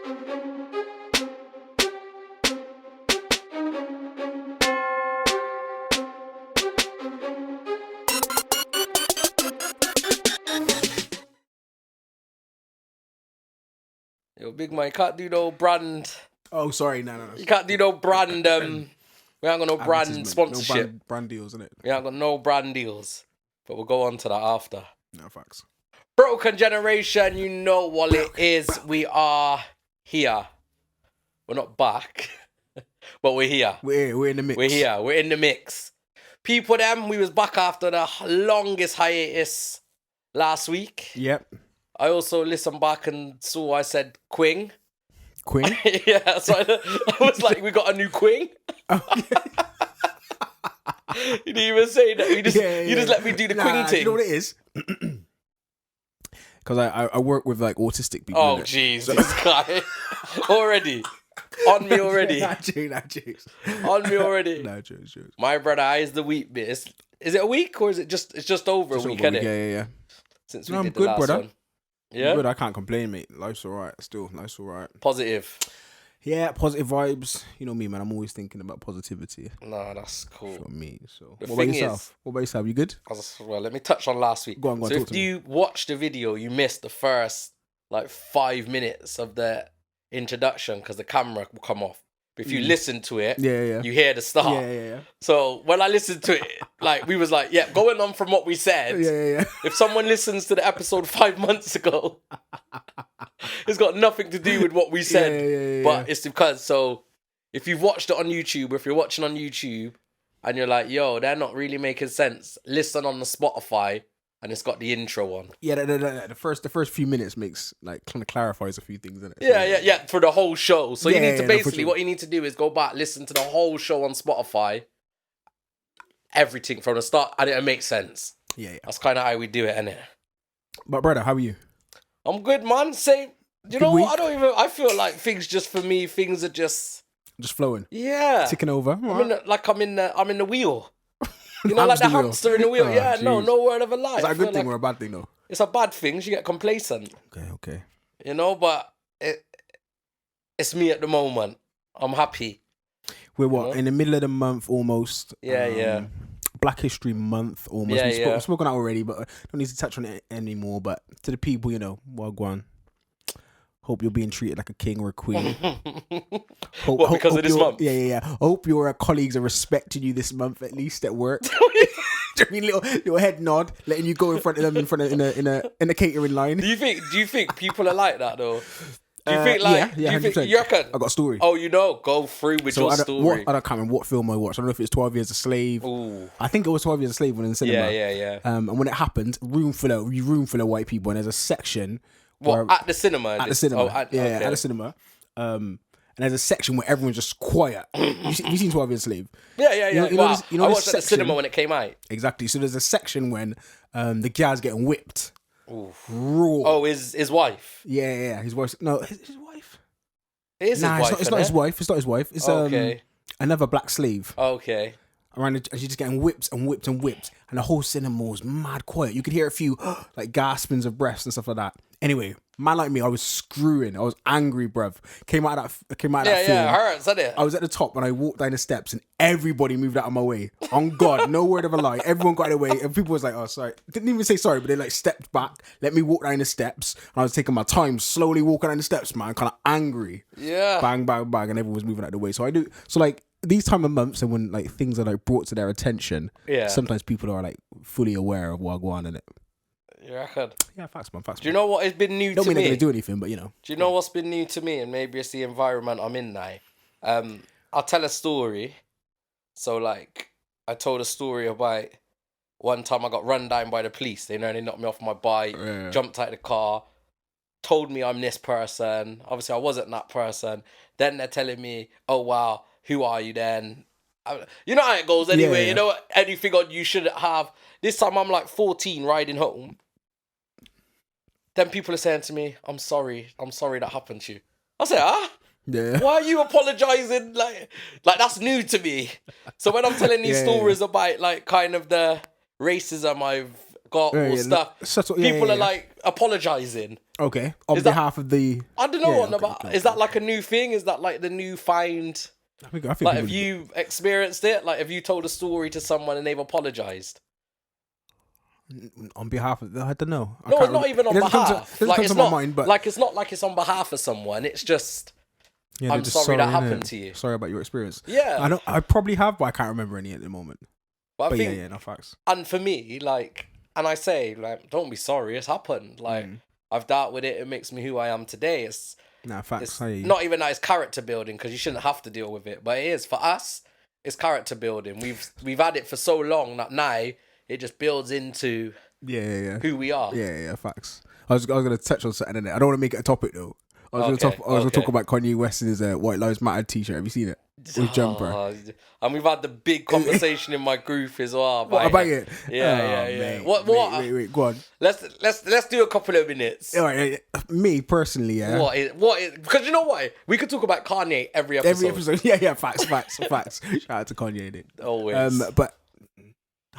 Yo, big man, you can't do no brand. Oh, sorry, no. You can't do no brand. We ain't got no brand sponsorship. No brand deals, innit? We ain't got no brand deals. But we'll go on to that after. No facts. Broken Generation, you know what it is. We are here. We're not back, but we're here. We're in the mix. We're here. We're in the mix. People, them, we was back after the longest hiatus last week. Yep. I also listened back and saw I said Quing. Queen? Yeah, so I was like, we got a new Quing. Okay. You didn't even say that. You just let me do the Quing thing. You know what it is? Because I work with like autistic people. Oh, jeez, this guy. Already. On me already. Nah, jokes. On me already. Nah, jokes. My brother, I is the week bit. Is it a week or is it just over a week, isn't it? Yeah. Since we I'm did the good, last brother. one. Yeah? Good, I can't complain, mate. Life's alright still. Life's alright. Positive. Yeah, positive vibes. You know me, man. I'm always thinking about positivity. No, that's cool. For me, so. The What thing about yourself? What about yourself? You good? Well, let me touch on last week. Go on, so if you watch the video, you missed the first, 5 minutes of the introduction because the camera will come off. But if you listen to it, you hear the start. Yeah. So when I listened to it, we was like, yeah, going on from what we said. Yeah. If someone listens to the episode 5 months ago, it's got nothing to do with what we said. Yeah. But it's because, so if you've watched it on YouTube, or if you're watching on YouTube and you're like, yo, they're not really making sense, listen on the Spotify and it's got the intro on. Yeah, the first few minutes makes, kind of clarifies a few things, innit? Yeah, for the whole show. So you need to basically, sure. what you need to do is go back, listen to the whole show on Spotify, everything from the start, and it makes sense. Yeah. That's kind of how we do it, innit? But brother, how are you? I'm good, man. Same. You know what? I feel like things are just flowing. Yeah. Ticking over. I'm in the wheel. You know, like the hamster in the wheel. Oh, no word of a lie. Is that a good thing or a bad thing though? It's a bad thing. You get complacent. Okay. You know, but it's me at the moment. I'm happy. We're in the middle of the month almost. Yeah. Black History Month almost. Yeah, We've spoken out already, but I don't need to touch on it anymore. But to the people, wagwan. Hope you're being treated like a king or a queen. Because of this month? Yeah. Hope your colleagues are respecting you this month, at least at work. I mean, little head nod, letting you go in front of them in a catering line. Do you think people are like that though? Do you think you reckon? I got a story. Oh, go through with your story. I can't remember what film I watched. I don't know if it's 12 Years a Slave. Ooh. I think it was 12 Years a Slave when in the cinema. Yeah. And when it happened, room full of white people, and there's a section. At the cinema? At the cinema. At the cinema. And there's a section where everyone's just quiet. You've seen 12 Years a Slave? Yeah. I watched at the cinema when it came out. Exactly. So there's a section when the guy's getting whipped. Oof. Raw. Oh, his wife? Yeah. His wife. No, his wife? It is his wife. It's not his wife. It's not his wife. It's another black slave. Okay. And she's just getting whipped. And the whole cinema was mad quiet. You could hear a few gaspings of breaths and stuff like that. Anyway, man like me, I was screwing. I was angry, bruv. Came out of that film. Yeah, hurts, isn't it? I was at the top and I walked down the steps and everybody moved out of my way. On God, no word of a lie. Everyone got out of the way and people was like, oh, sorry. Didn't even say sorry, but they stepped back, let me walk down the steps. And I was taking my time, slowly walking down the steps, man, kind of angry. Yeah. Bang, and everyone was moving out of the way. So I do, these time of months and when things are brought to their attention, sometimes people are fully aware of wagwan in it. You reckon? Yeah, facts, man. Do you know what has been new to me? Don't mean they're going to do anything, but Do you know what's been new to me? And maybe it's the environment I'm in now. I'll tell a story. So, I told a story about one time I got run down by the police. They knocked me off my bike, jumped out of the car, told me I'm this person. Obviously, I wasn't that person. Then they're telling me, oh, wow, who are you then? You know how it goes anyway. Yeah. You know, anything on you shouldn't have. This time I'm 14 riding home. Then people are saying to me, I'm sorry that happened to you. I say, Yeah. why are you apologising? Like that's new to me. So when I'm telling these stories about kind of the racism I've got or stuff, people are like, apologizing. Okay, on Is that- behalf of the. I don't know Yeah, what okay, about. okay, Is that like a new thing? Is that like the new find? I think Like, people- have you experienced it? Like, have you told a story to someone and they've apologized? on behalf of. I don't know. No, it's not even on behalf. Like, it's not mind, but like it's not like it's on behalf of someone. It's just yeah, they're I'm just sorry that innit? happened to you. Sorry about your experience. Yeah. I know. I probably have, but I can't remember any at the moment. But I think, yeah, no facts. and for me, like, and I say, like, don't be sorry. It's happened. Like, I've dealt with it. It makes me who I am today. It's Nah, facts. It's I hear you. not even that it's character building because you shouldn't have to deal with it, but it is for us. It's character building. We've had it for so long that now it just builds into Yeah. who we are. Yeah, facts. I was gonna touch on something in it. I don't want to make it a topic though. I was gonna talk about Kanye West and his White Lives Matter t-shirt. Have you seen it? With jumper. And we've had the big conversation in my group as well. What about it? Yeah. Mate, What? Wait, go on. Let's do a couple of minutes. All right, me personally, yeah. What is? Because you know what? We could talk about Kanye every episode. Yeah. Facts. Shout out to Kanye, innit? Always. But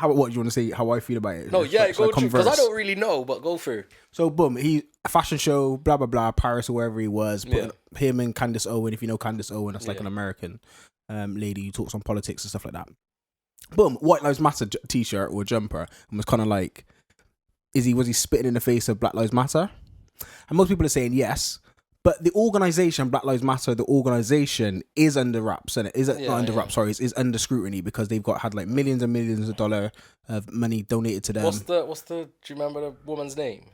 what do you want to say? How I feel about it? No, yeah, Should I go through because I converse? don't really know, but go through. So boom, a fashion show, blah blah blah, Paris or wherever he was. Him and Candace Owen. If you know Candace Owen, that's like an American lady who talks on politics and stuff like that. Boom, White Lives Matter t-shirt or jumper, and was kind of like, was he spitting in the face of Black Lives Matter? And most people are saying yes, but the organization Black Lives Matter, the organization is under wraps, and it is not under wraps. Sorry, is under scrutiny because they've had like millions and millions of dollars of money donated to them. What's the? Do you remember the woman's name?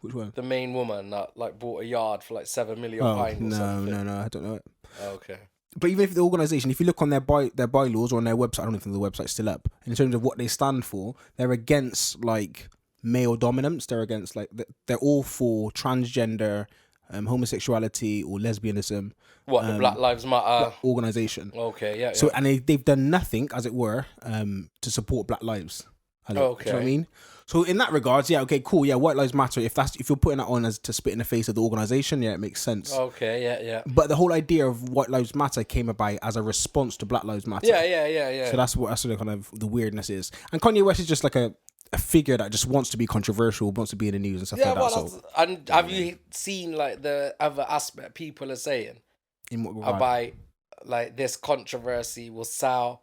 Which one? The main woman that like bought a yard for like $7 million Oh, or something. no, I don't know it. Oh, okay. But even if the organisation, if you look on their bylaws or on their website, I don't even think the website's still up. In terms of what they stand for, they're against like male dominance. They're against like they're all for transgender, homosexuality or lesbianism. What the Black Lives Matter organisation? Okay, yeah. So and they've done nothing, as it were, to support Black lives. Okay. Do you know what I mean? So in that regards, yeah, okay, cool, yeah, White Lives Matter. If you're putting that on as to spit in the face of the organisation, yeah, it makes sense. Okay, yeah. But the whole idea of White Lives Matter came about as a response to Black Lives Matter. Yeah. So that's what kind of the weirdness is. And Kanye West is just like a figure that just wants to be controversial, wants to be in the news and stuff like that. So, and have you seen like the other aspect people are saying in what regard? about like this controversy will sell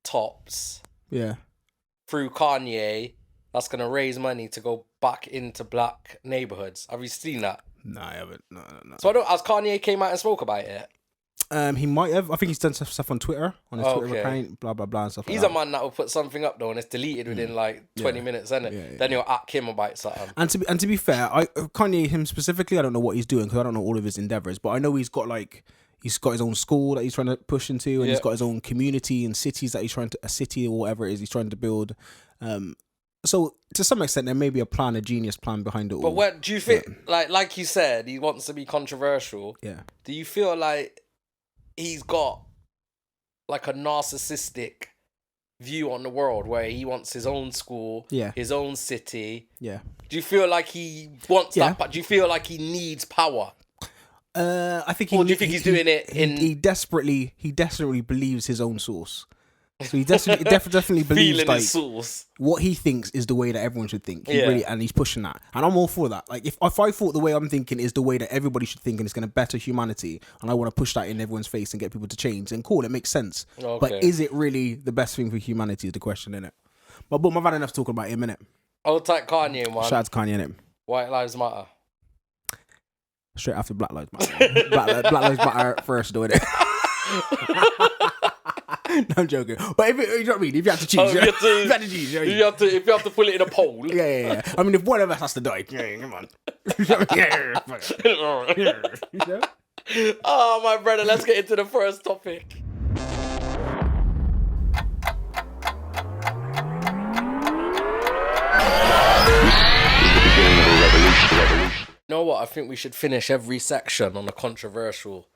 tops through Kanye? That's going to raise money to go back into black neighborhoods. Have you seen that? No, I haven't. No. So as Kanye came out and spoke about it. He might have. I think he's done stuff on Twitter, on his Twitter account, blah blah blah and stuff. He's like a man that will put something up though, and it's deleted within like 20 minutes, isn't it? Yeah. Then you'll at Kim about something. And to be fair, Kanye him specifically, I don't know what he's doing because I don't know all of his endeavors, but I know he's got his own school that he's trying to push into, and he's got his own community and cities that he's trying to, a city or whatever it is he's trying to build. So to some extent, there may be a genius plan behind it all. But what do you think? Like you said, he wants to be controversial. Yeah. Do you feel like he's got like a narcissistic view on the world where he wants his own school, his own city? Yeah. Do you feel like he wants that? But do you feel like he needs power? I think. Or do you think he's doing it in? He desperately believes his own source. So he definitely believes like what he thinks is the way that everyone should think. And he's pushing that, and I'm all for that. Like if I thought the way I'm thinking is the way that everybody should think, and it's going to better humanity, and I want to push that in everyone's face and get people to change, then cool, it makes sense. Okay. But is it really the best thing for humanity? Is the question, innit? But boom, I've had enough talking about him, innit? Old type Kanye, man. Shout out to Kanye, innit? White Lives Matter. Straight after Black Lives Matter. Black Lives Matter first, though, innit? No, I'm joking. But you know what I mean? If you have to choose, if you have to put it in a poll. Yeah. I mean, if one of us has to die, come on. Oh, my brother, let's get into the first topic. You know what? I think we should finish every section on a controversial.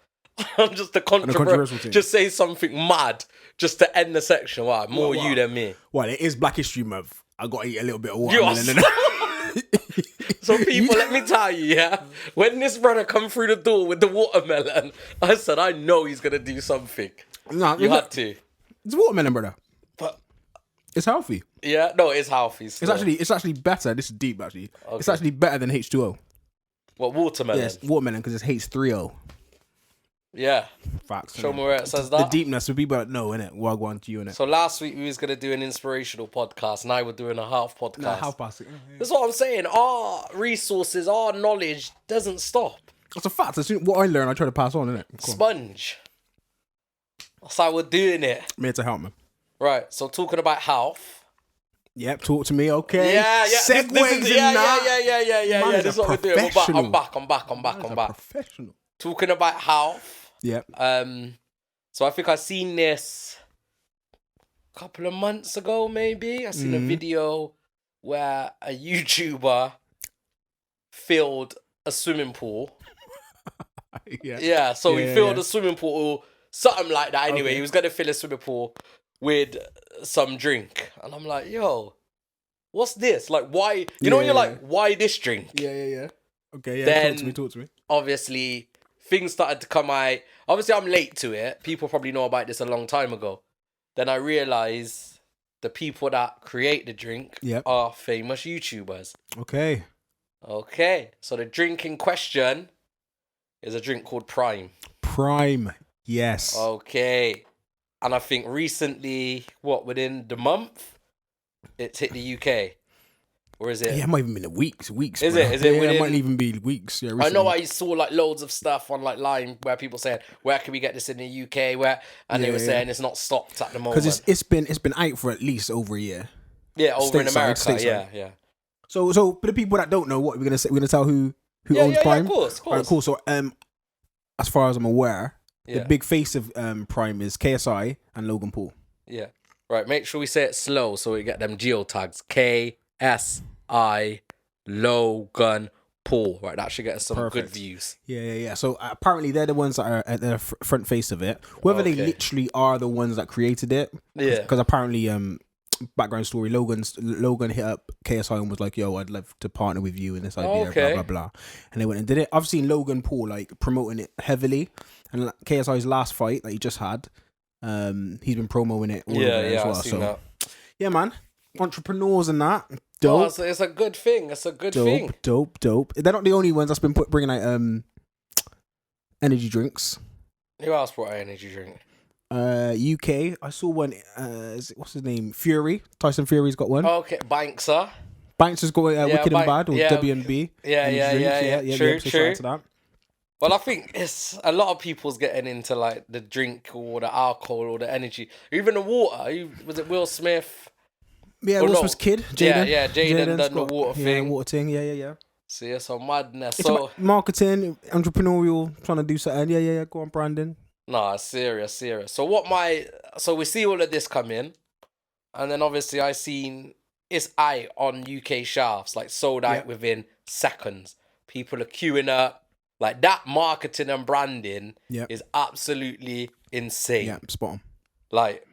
Just a controversial thing. Just say something mad, just to end the section. Wow, more you than me. Well, it is Black History Month. I got to eat a little bit of water. So people, let me tell you, when this brother come through the door with the watermelon, I said, I know he's gonna do something. No, you had to. It's watermelon, brother. But It's healthy. Yeah, no, it's healthy. Still. It's actually better. This is deep, actually. Okay. It's actually better than H2O. What, watermelon? Yes, watermelon, because it's H3O. Yeah. Facts. Show me where it says The that. deepness would be, but no, innit? Wagwan to you, innit? So last week we was gonna do an inspirational podcast. Now we're doing a half podcast. Nah, how past it? That's what I'm saying. Our resources, our knowledge doesn't stop. It's a fact. What I learn, I try to pass on, innit? Sponge. That's how we're doing it. I'm here to help, man. Right. So talking about health. Yep, talk to me, okay? Yeah. Segues This is, in that. yeah. Man is This is a what we're doing. I'm back. Professional. Talking about health. Yep. So I think I seen this a couple of months ago, maybe. I seen a video where a YouTuber filled a swimming pool. Yeah. So he filled a swimming pool or something like that. Anyway, Okay. he was gonna fill a swimming pool with some drink, and I'm like, yo, what's this? Like, why? You know, when you're like, why this drink? Yeah. Okay, yeah. Then- Talk to me. Obviously, things started to come out. Obviously, I'm late to it. People probably know about this a long time ago. Then I realised the people that create the drink Yep. are famous YouTubers. Okay. Okay, so the drink in question is a drink called Prime. Prime. Yes. Okay, and I think recently, within the month, it's hit the UK. Or is it? Yeah, it might even been weeks. Is bro. it? Is it Yeah, within- it might even be weeks. Yeah, I recently. know I saw like loads of stuff on like line where people saying, where can we get this in the UK? And they were saying it's not stocked at the moment. because it's been out for at least over a year. Yeah, over in stateside, America. stateside. Yeah. So for the people that don't know, what we're gonna say, we're gonna tell who owns Yeah, Prime. of course. Alright, cool. So as far as I'm aware, Yeah. the big face of Prime is KSI and Logan Paul. Yeah. Right, make sure we say it slow so we get them geotags. KSI Logan Paul. Right, that should get us some good Perfect. views. Yeah. So apparently they're the ones that are at the front face of it. Whether they Okay. literally are the ones that created it, Yeah. Because apparently, background story, Logan hit up KSI and was like, "Yo, I'd love to partner with you in this idea." Okay. Blah blah blah. And they went and did it. I've seen Logan Paul like promoting it heavily, and like, KSI's last fight that he just had, he's been promoting it all over there as well. I've seen So that. yeah, man, entrepreneurs and that. Oh, Dope. it's a good thing. It's a good thing. Dope. They're not the only ones that's been bringing out energy drinks. Who else brought an energy drink? UK. I saw one. What's his name? Fury. Tyson Fury's got one. Okay, Bankser. Banks has got Wicked and Bad or yeah. W&B. Yeah. True. True. To that. Well, I think it's a lot of people's getting into like the drink or the alcohol or the energy, even the water. Was it Will Smith? Yeah, Or Will no. Smith's kid. Jaden. Yeah, Jaden Jaden's done the water Yeah, thing. water thing. Yeah. So yeah, some madness. It's So about marketing, entrepreneurial, trying to do something. Yeah. Go on, Brandon. nah, serious. So so we see all of this come in, and then obviously I seen it's out on UK shelves, like sold out within seconds. People are queuing up. Like that marketing and branding is absolutely insane. Yeah, spot on. Like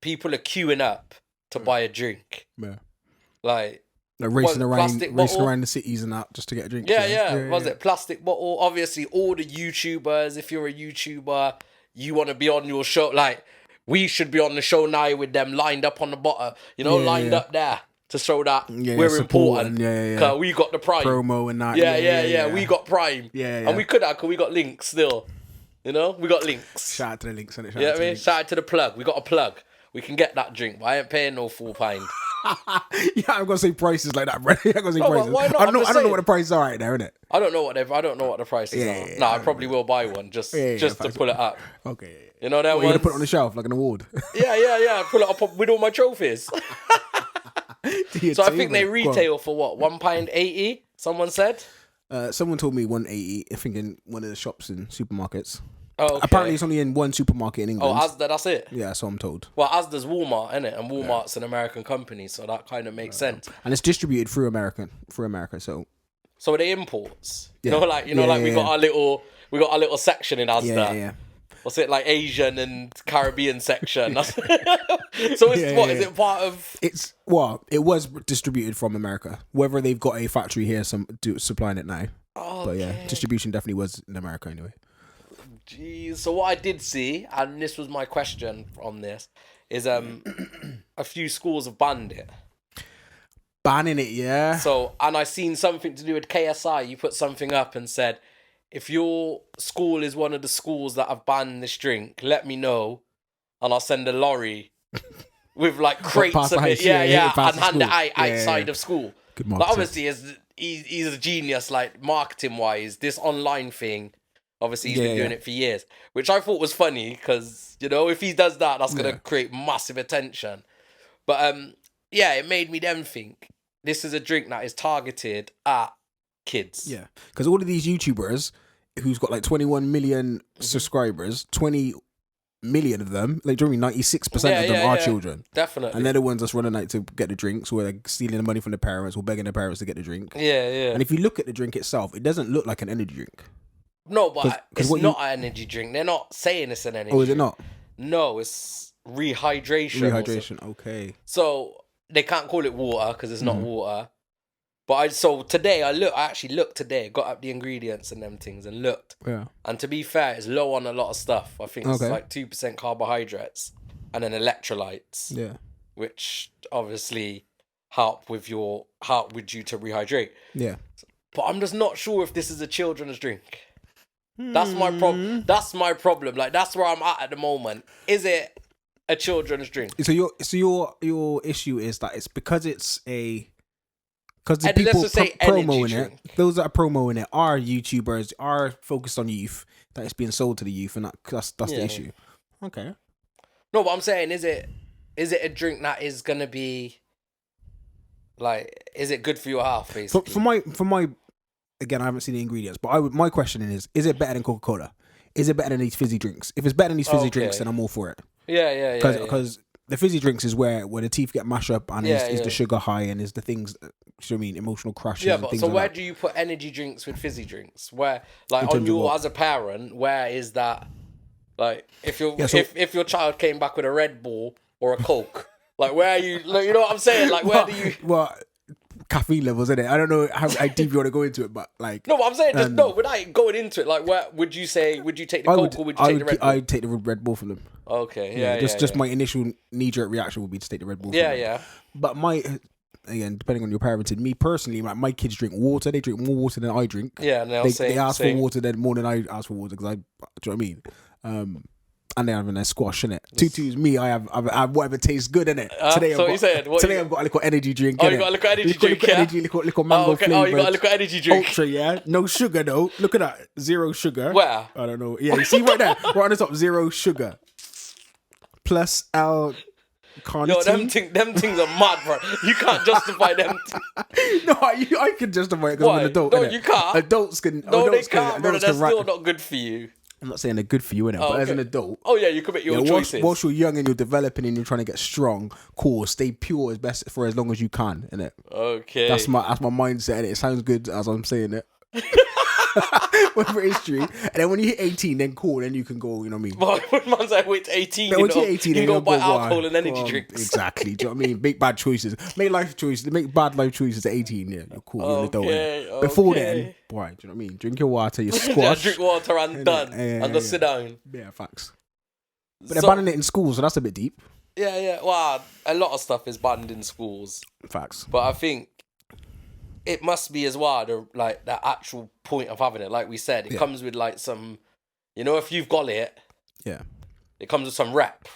people are queuing up to buy a drink. Yeah. Like Racing plastic bottle? around the cities and that just to get a drink. Yeah. Was it plastic bottle? Obviously, all the YouTubers, if you're a YouTuber, you want to be on your show. Like, we should be on the show now with them lined up on the bottom, lined up there to show that we're supporting, important. yeah. Cause we got the Prime. Promo and that. Yeah. We got Prime. Yeah. And we could have, because we got links still. We got links. Shout out to the links, innit? Yeah, shout out to the plug. We got a plug. We can get that drink, but I ain't paying no £4. Yeah, I'm gonna say prices like that, bro. I'm gonna say No, prices. why not? I I'm don't just know saying. what the prices are right there, innit? I don't know what the prices are. yeah, No, I probably will buy one just to pull it up. Okay. You know that What, one? you gonna put it on the shelf like an award? Yeah. Pull it up with all my trophies. So I think they retail for what? £1.80? Someone said. Someone told me 180. I think in one of the shops in supermarkets. Oh, okay. Apparently, it's only in one supermarket in England. Oh, Asda, that's it. Yeah, so I'm told. Well, Asda's Walmart, innit? And Walmart's an American company, so that kind of makes sense. And it's distributed through America. So So are they imports? Yeah. We got our little section in Asda. yeah. What's it, like Asian and Caribbean section? So it's is it part of? It was distributed from America. Whether they've got a factory here supplying it now. Oh, But yeah, distribution definitely was in America anyway. Jeez. So what I did see, and this was my question on this, is a few schools have banned it. Banning it, yeah. So, and I seen something to do with KSI. You put something up and said, if your school is one of the schools that have banned this drink, let me know, and I'll send a lorry with like crates of it. Yeah, and hand it outside of school. Good Like, marketing. obviously, he's a genius, like marketing wise. This online thing, obviously, he's been doing it for years, which I thought was funny because, you know, if he does that, that's gonna create massive attention. But yeah, it made me then think this is a drink that is targeted at kids. Yeah, because all of these YouTubers who's got like 21 million subscribers, 20 million of them, like, do you know what I mean? 96% of them are children. Definitely. And they're the ones that's running out to get the drinks, or they're stealing the money from the parents, or begging the parents to get the drink. Yeah. And if you look at the drink itself, it doesn't look like an energy drink. No, but it's not an energy drink. They're not saying it's an energy drink. Oh, is it drink. not? No, it's rehydration. Rehydration, okay. So they can't call it water because it's not water. But today I actually looked today, got up the ingredients and them things and looked. Yeah. And to be fair, it's low on a lot of stuff. I think it's like 2% carbohydrates and then electrolytes. Yeah. Which obviously help with you to rehydrate. Yeah. But I'm just not sure if this is a children's drink. That's my problem. That's my problem. Like, that's where I'm at the moment. Is it a children's drink? So your issue is that it's because it's a... Because the people promoting it, those that are promoting it are YouTubers, are focused on youth, that it's being sold to the youth, and that's the issue. Okay. No, but I'm saying, is it a drink that is gonna be like, is it good for your health, basically? For my, again, I haven't seen the ingredients, but my question is it better than Coca-Cola? Is it better than these fizzy drinks? If it's better than these fizzy drinks, then I'm all for it. Yeah. Because the fizzy drinks is where the teeth get mashed up, and is the sugar high, and is the things, you know what I mean, emotional crushes. Yeah, but so where do you put energy drinks with fizzy drinks? Where, like, as a parent, where is that? Like, if your child came back with a Red Bull or a Coke, like, where are you? Like, you know what I'm saying? Like, where do you? Well, caffeine levels, isn't it? I don't know how deep you want to go into it, but like. No, but I'm saying without going into it, like, where would you take the Coke or would you take the Red Bull? I'd take the Red Bull from them. Okay, yeah. Just my initial knee-jerk reaction would be to take the Red Bull. Yeah. But again, depending on your parenting, me personally, like, my kids drink water. They drink more water than I drink. Yeah, and they ask for water more than I ask for water, because do you know what I mean? And they're having their squash, innit? 2-2 is me. I have whatever tastes good, innit? Today I've got a little energy drink. Oh, you got a little energy drink, little mango flavor. Oh, you got a little energy drink. Ultra, yeah. No sugar though. Look at that. 0 sugar. Where? I don't know. Yeah, you see right there, right on the top, 0 sugar. Plus carnitine. Yo, them things are mad, bro. You can't justify them. No, I can justify it because I'm an adult. No, innit? you can't. Adults can. No, they can't, bro. That's still not good for you. I'm not saying they're good for you, innit? But as an adult, you commit your choices. Whilst you're young and you're developing and you're trying to get strong, cool, stay pure as best for as long as you can, innit? Okay. That's my mindset, and it sounds good as I'm saying it. Whatever it's true. And then when you hit 18, then cool, then you can go, you know what I mean? Well, when man's like, wait, 18, you hit 18, you can go buy alcohol and energy drinks. Exactly. Do you know what I mean? Make bad choices. Make bad life choices at 18, yeah. You're cool, you're an adult. Okay. Before then, boy, do you know what I mean? Drink your water, your squash. Drink water and done. And go sit down. Yeah, facts. But they're banning it in schools, so that's a bit deep. Yeah. Well, a lot of stuff is banned in schools. Facts. But I think it must be as well, the actual point of having it. Like we said, it comes with like some, you know, if you've got it, it comes with some rep.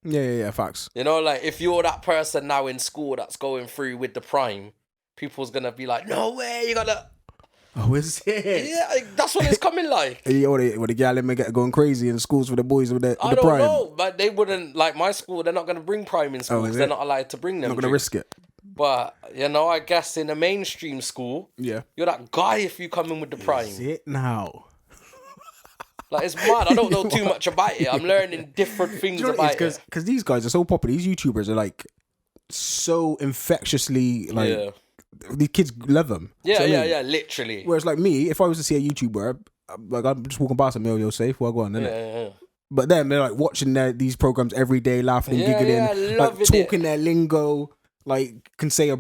Yeah, facts. You know, like, if you're that person now in school that's going through with the prime, people's gonna be like, no way, you gotta. Oh, is it? Yeah, that's what it's coming like. Yeah, what the gal get going crazy in schools for the boys with the prime. I don't know, but they wouldn't, like, my school, they're not gonna bring prime in school because they're not allowed to bring them. Not gonna risk it. But, you know, I guess in a mainstream school, you're that guy if you come in with the prime. Is it now? Like, it's mad. I don't know too much about it. I'm learning different things about it. Because these guys are so popular. These YouTubers are, like, so infectiously, like, these kids love them. Yeah, literally. Whereas, like, me, if I was to see a YouTuber, like, I'm just walking past them, yo, safe, well, go on, innit? Yeah. But then they're, like, watching these programs every day, laughing and giggling, like, talking their lingo. like can say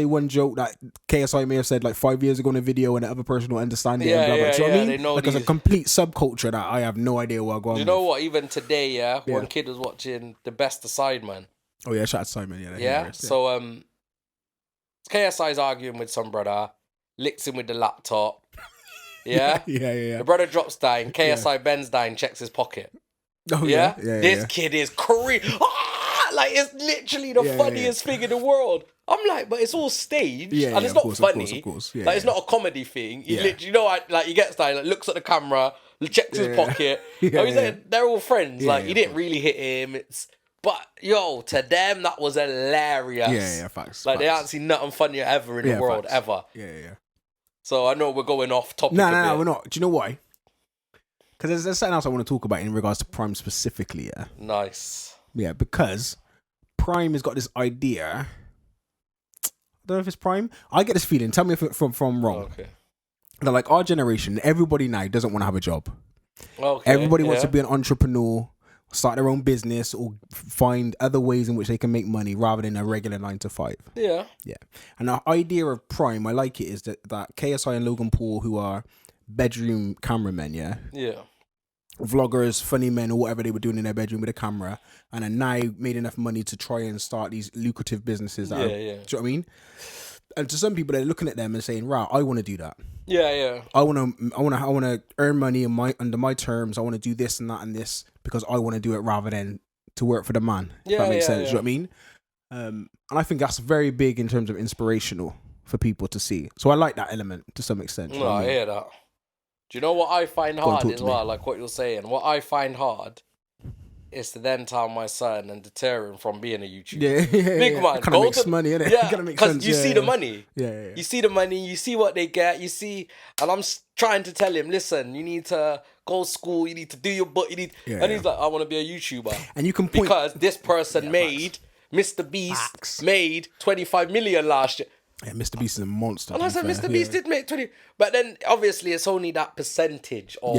one joke that KSI may have said like 5 years ago in a video, and the other person will understand it. And blah, blah. Do you know what I mean? They know like, it's a complete subculture that I have no idea where I'm going. Do you know what? Even today, one kid was watching The Best Assignment. Oh yeah, shout out to Simon. Yeah. Yeah. So KSI's arguing with some brother, licks him with the laptop. Yeah. Yeah. The brother drops down. KSI bends down, checks his pocket. Oh Yeah. yeah. This kid is crazy. Like, it's literally the funniest thing in the world. I'm like, but it's all staged, and it's not funny. Of course. Like, it's not a comedy thing. He literally, you know, like he gets down, like looks at the camera, checks his pocket. They're all friends. Like, he didn't really hit him. But yo, to them that was hilarious. Yeah, facts. Like, they haven't seen nothing funnier ever in the world, ever. Yeah. So I know we're going off topic. No, we're not. Do you know why? Because there's something else I want to talk about in regards to Prime specifically. Yeah. Nice. Yeah, because Prime has got this idea. I don't know if it's Prime. I get this feeling. Tell me if I'm wrong. Okay. That like our generation, everybody now doesn't want to have a job. Okay. Everybody wants to be an entrepreneur, start their own business, or find other ways in which they can make money rather than a regular 9 to 5. Yeah. And the idea of Prime, I like it, is that KSI and Logan Paul, who are bedroom cameramen, yeah, vloggers, funny men, or whatever they were doing in their bedroom with a camera, and are now made enough money to try and start these lucrative businesses. Do you know what I mean? And to some people, they're looking at them and saying, "Right, I want to do that. Yeah. I want to earn money under my terms. I want to do this and that and this because I want to do it rather than to work for the man." If that makes sense. Do you know what I mean? And I think that's very big in terms of inspirational for people to see. So I like that element to some extent. No, I hear that. Do you know what I find hard as well? Me. Like what you're saying. What I find hard is to then tell my son and deter him from being a YouTuber. Yeah. Big man. It kind of makes money, innit? Yeah, because you see the money. Yeah. You see the money, you see what they get, you see... And I'm trying to tell him, listen, you need to go to school, you need to do your book, you need... and he's like, I want to be a YouTuber. And you can point... Because this person made... Mr. Beast made 25 million last year. Yeah, Mr. Beast is a monster. And I said, Mr. Beast did make 20. But then, obviously, it's only that percentage of...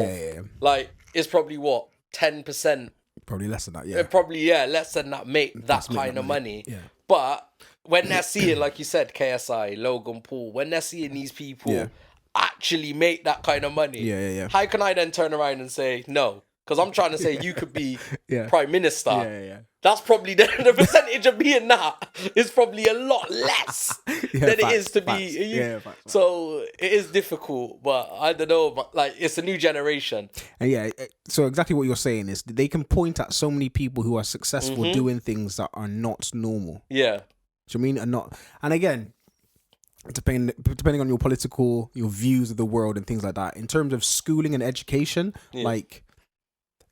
Like, it's probably, what, 10%? Probably less than that, yeah. Probably, less than that make that kind of money. Yeah. But when they're seeing, like you said, KSI, Logan Paul, when they're seeing these people actually make that kind of money, how can I then turn around and say, no? Because I'm trying to say you could be Prime Minister. Yeah. That's probably the percentage of being that is probably a lot less than it is to be. So it is difficult, but I don't know. But like, it's a new generation. And so exactly what you're saying is they can point at so many people who are successful doing things that are not normal. Yeah. Do you mean are not? And again, depending on your views of the world and things like that. In terms of schooling and education, like.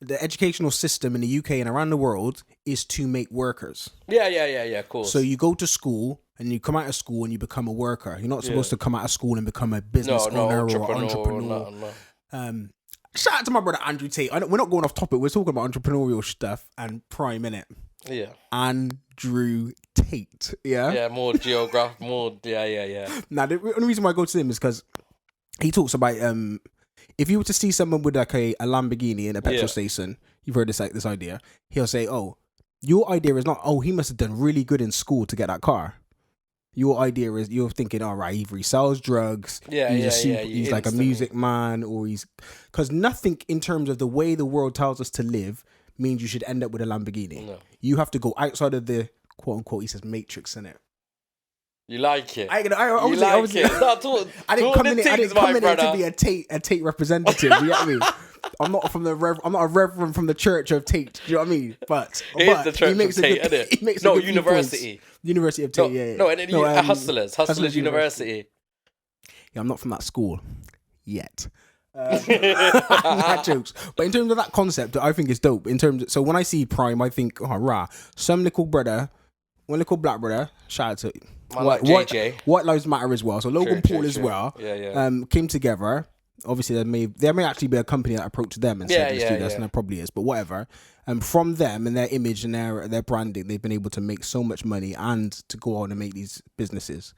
The educational system in the UK and around the world is to make workers. Yeah, of course. So you go to school and you come out of school and you become a worker. You're not supposed to come out of school and become a business owner or entrepreneur. No. Shout out to my brother Andrew Tate. We're not going off topic. We're talking about entrepreneurial stuff and Prime, innit? Yeah. Andrew Tate. Yeah? Yeah, more geograph, more... Yeah. Now, the only reason why I go to him is because he talks about... if you were to see someone with like a Lamborghini in a petrol station, you've heard this idea, he'll say, oh, your idea is not, oh, he must have done really good in school to get that car. Your idea is you're thinking, all right, either he sells drugs, he's like a music man, or he's... Because nothing in terms of the way the world tells us to live means you should end up with a Lamborghini. No. You have to go outside of the, quote unquote, he says matrix, innit? You like it. I didn't come in to be a Tate representative. You know what I mean? I'm not a reverend from the Church of Tate. Do you know what I mean? But it is the Church of Tate, isn't it? He makes University. University of Tate. Hustlers University. Yeah, I'm not from that school yet. That jokes. But in terms of that concept, I think it's dope. So when I see Prime, I think, oh rah, one little black brother. Shout out to. White Lives Matter as well. So Logan Paul as well. Came together. Obviously, there may actually be a company that approached them and said, "Let's do this," and there probably is. But whatever. From them and their image and their branding, they've been able to make so much money and to go on and make these businesses.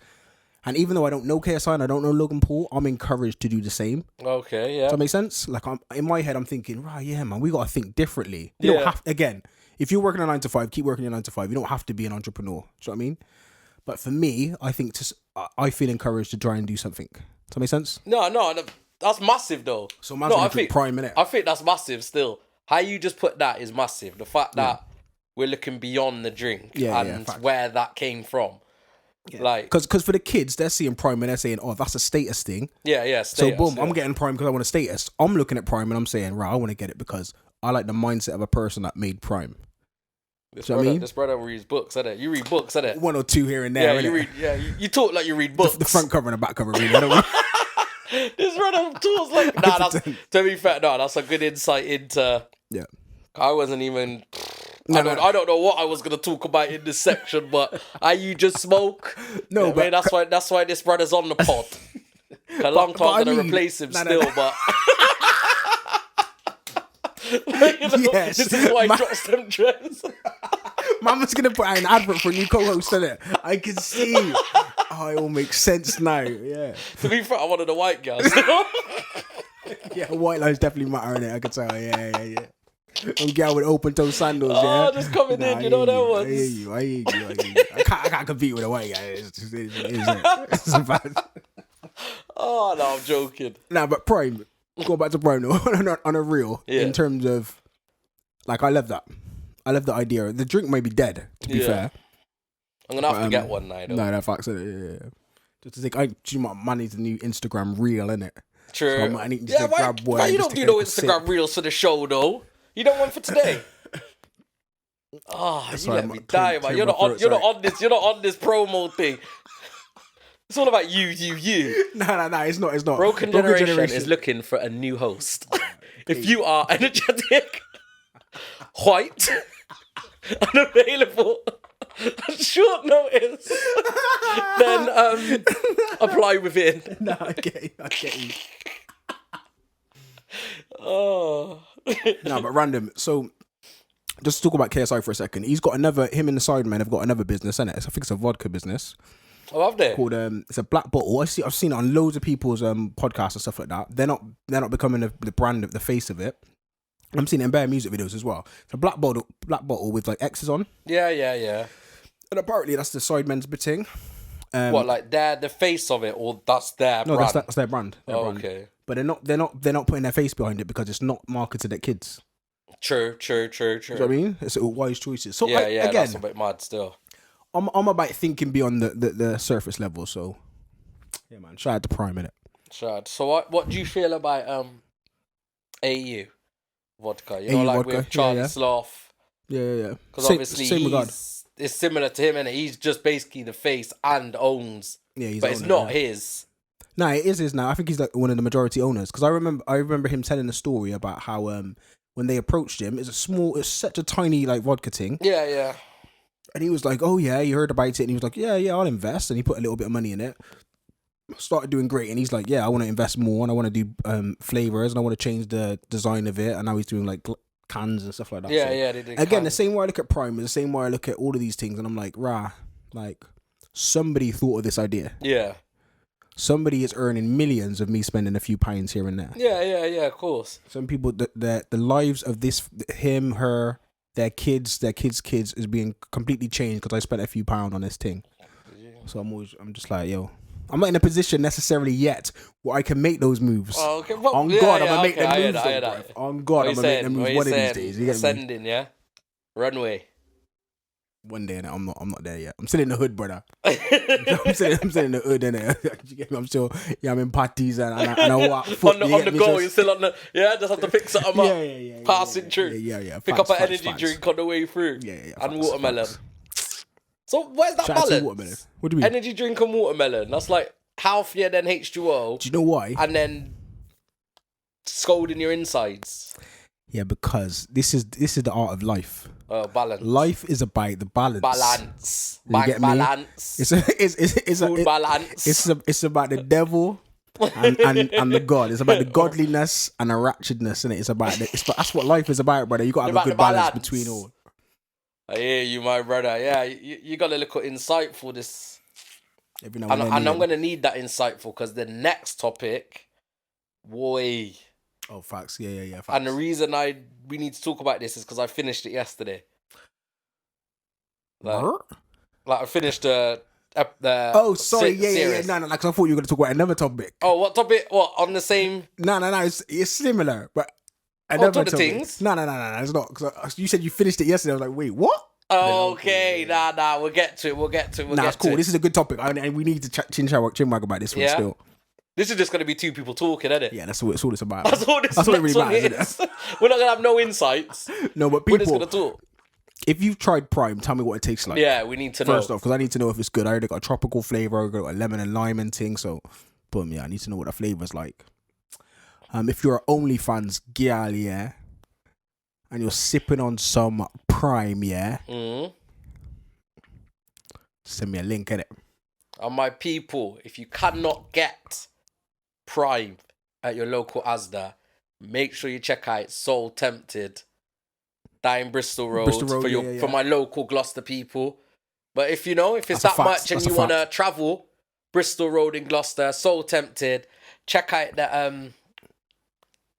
And even though I don't know KSI and I don't know Logan Paul, I'm encouraged to do the same. Okay, yeah. Does that make sense? Like in my head, I'm thinking, right, yeah, man, we got to think differently. You don't have again. If you're working a 9 to 5, keep working your 9 to 5. You don't have to be an entrepreneur. Do you know what I mean? But for me, I think I feel encouraged to try and do something. Does that make sense? No, that's massive though. So man's gonna put Prime in it. I think that's massive still. How you just put that is massive. The fact that we're looking beyond the drink and where that came from. Yeah. Like, because for the kids, they're seeing Prime and they're saying, "Oh, that's a status thing." Yeah. So Status, boom, I'm getting Prime because I want a status. I'm looking at Prime and I'm saying, right, I want to get it because I like the mindset of a person that made Prime. This brother reads books, innit? You read books, innit? One or two here and there. Yeah, you read. Yeah, you talk like you read books. The front cover and the back cover, really. I don't This brother talks like to be fair, that's a good insight into. Yeah. I wasn't even. I don't know what I was gonna talk about in this section, but you just smoke. No, but that's why this brother's on the pod. A long time gonna replace him still, but. Yes. This is why he drops them dreads. Mama's gonna put out an advert for a new co-host in it. I can see. Oh, it all makes sense now. Yeah. To be fair, I'm one of the white guys. Yeah, white lines definitely matter in it. I can tell. Yeah. Some girl with open toe sandals. Oh, just coming in, you know that ones. I hear you. I can't compete with a white guy. It's a bad. Oh no, I'm joking. Nah, but Prime. Go back to Prime though, on a real, in terms of, like, I love that. I love the idea. The drink may be dead, to be fair. I'm going to have to get one now, though. No, facts, yeah. Just to think, man needs a new Instagram reel, innit? True. So I need to grab one. Why you don't do no Instagram reels for the show, though? You don't want for today? Oh, you let me die, man. You're not on this promo thing. It's all about you. No, it's not. Broken Generation is looking for a new host. If you are energetic, white, unavailable, on short notice, then apply within. No, I get you. Oh. No, but random. So, just to talk about KSI for a second. Him and the Sidemen have got another business, innit? I think it's a vodka business. I love that. Called it's a Black Bottle. I've seen it on loads of people's podcasts and stuff like that. They're not becoming the brand of the face of it. I'm seeing it in bare music videos as well. It's a black bottle with like X's on. Yeah. And apparently that's the Sidemen's thing. What, like they're the face of it, or that's their brand? No, that's their brand. Okay. But they're not putting their face behind it because it's not marketed at kids. True. You know what I mean? It's wise choices. So again, that's a bit mad still. I'm about thinking beyond the surface level. So yeah, man. Shout out to Prime, innit? So what do you feel about AU vodka? You know, like vodka, with Charlie Sloth. Yeah. Because obviously it's similar to him, and he's just basically the face and owns. Yeah, but it's not his. No, it is his now. I think he's like one of the majority owners. Because I remember him telling a story about how when they approached him, it's such a tiny like vodka thing. Yeah. And he was like, "Oh yeah, you heard about it?" And he was like, "Yeah, I'll invest." And he put a little bit of money in it. Started doing great, and he's like, "Yeah, I want to invest more, and I want to do flavors, and I want to change the design of it." And now he's doing like cans and stuff like that. Yeah. They did again, the same way I look at Prime is the same way I look at all of these things, and I'm like, like somebody thought of this idea. Yeah. Somebody is earning millions of me spending a few pounds here and there. Yeah, of course. Some people, the lives of him, her, their kids is being completely changed because I spent a few pounds on this thing. Yeah. So I'm just like, yo, I'm not in a position necessarily yet where I can make those moves. Oh, okay. Well, I'm gonna make them moves. On God, I'm gonna make them moves one of these days. You get ascending, me? Yeah. Runway. One day, and I'm not there yet. I'm still in the hood, brother. I'm still in the hood, innit? I'm still, I'm in parties and I walk foot. on the go, you're still on the, just have to pick something up. Yeah. Passing through. Yeah. Pick up an energy drink on the way through. Yeah. And watermelon. So where's that balance? What do you mean? Energy drink and watermelon. That's like healthier than H2O. Do you know why? And then scolding your insides. Yeah, because this is the art of life. Balance. Life is about the balance. Balance. Bank balance. It's food balance. It's about the devil and the God. It's about the godliness and the ratchetness, and it's about that's what life is about, brother. You got to have a good balance between all. I hear you, my brother. Yeah, you got to look at insightful this. And I'm going to need that insightful because the next topic, boy. Oh, facts. Yeah. Facts. And the reason we need to talk about this is because I finished it yesterday. Like I finished a Oh, sorry. Yeah. series. No, because I thought you were going to talk about another topic. Oh, what topic? What, on the same? No. It's similar, but to another the topic. things? No. It's not. Because you said you finished it yesterday. I was like, wait, what? Okay, nah, we'll get to it. Nah, it's cool. This is a good topic, and we need to chinwag about this one Yeah. still. This is just going to be two people talking, isn't it? Yeah, that's all it's about. That's all this That's all it next really one matters, is. We're not going to have no insights. No, but We're just people, going to talk. if you've tried Prime, tell me what it tastes like. Yeah, we need to know. First off, because I need to know if it's good. I already got a tropical flavor, I got a lemon and lime and thing. So, boom, yeah, I need to know what the flavor's like. If you're an OnlyFans gal, yeah, and you're sipping on some Prime, yeah, send me a link in it. And my people, if you cannot get Prime at your local Asda, make sure you check out Soul Tempted down in Bristol Road, for my local Gloucester people. But if it's That's that much and you want to travel, Bristol Road in Gloucester, Soul Tempted, check out the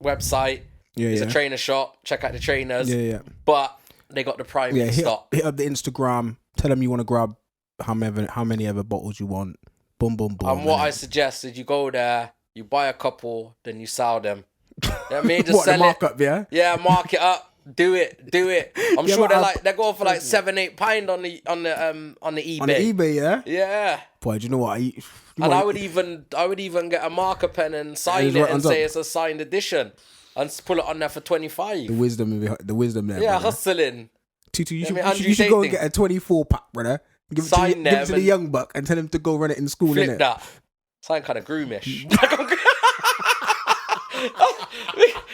website. It's a trainer shop. Check out the trainers. Yeah. But they got the Prime in stock. Hit up the Instagram. Tell them you want to grab how many ever bottles you want. Boom, boom, boom. And what I suggest is you go there, you buy a couple, then you sell them. You know what I mean? Just what, sell the markup, yeah? Yeah, mark it up. Do it. I'm sure but they're going for like £7-8 on the eBay. On the eBay, yeah? Yeah. Boy, do you know what? I would even get a marker pen and sign it and say it's a signed edition, and pull it on there for 25. The wisdom there. Yeah, brother. hustling. Tutu, you I mean, should go and get a 24 pack, brother. Give it to the young buck and tell him to go run it in school. Flip innit? that. Sound kind of groomish.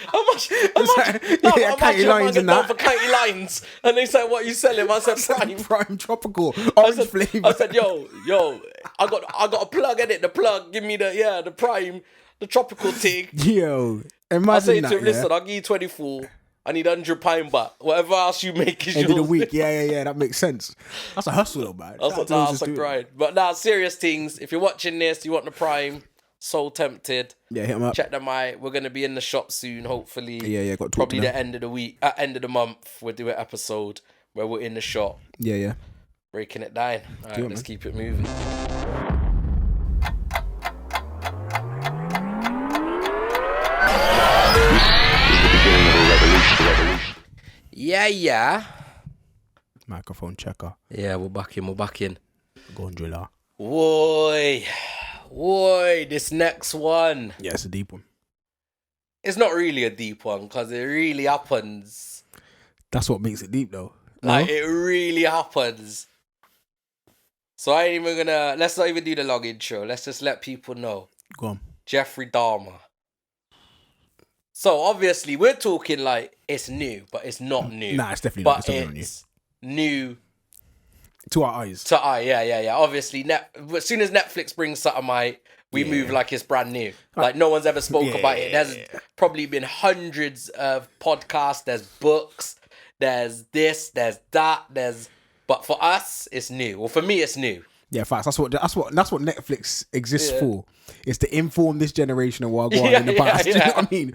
How much? Imagine lines and that. For Katie lines, and they said, "What you selling?" I said, "Prime." Prime tropical orange flavor. I said, "Yo, I got a plug in it. The plug, give me the Prime, the tropical thing." Yo, imagine I say that, to him, "Listen, I'll give you 24. I need £100 back. Whatever else you make is end yours." of the week. Yeah, that makes sense. That's a hustle though, man. That's a grind. But now, serious things. If you're watching this, you want the Prime. Soul Tempted. Yeah, hit them up. Check them out. We're gonna be in the shop soon, hopefully. Yeah, got to probably talk to the end of the week, end of the month. We'll do an episode where we're in the shop. Yeah. Breaking it down. All right, let's keep it moving. Yeah. Microphone checker. Yeah, we're back in. Go on, driller. Woi, this next one. Yeah, it's a deep one. It's not really a deep one because it really happens. That's what makes it deep, though. Like, it really happens. So I ain't even gonna... Let's not even do the long intro. Let's just let people know. Go on. Jeffrey Dahmer. So, obviously, we're talking like it's new, but it's not new. Nah, it's definitely not. But it's new. To our eyes. Yeah. Obviously, as soon as Netflix brings something out, we move like it's brand new. Like no one's ever spoke about it. There's probably been hundreds of podcasts. There's books. There's this. There's that. But for us, it's new. Well, for me, it's new. Yeah, facts. That's what Netflix exists for. It's to inform this generation of what going on in the past. You know what I mean?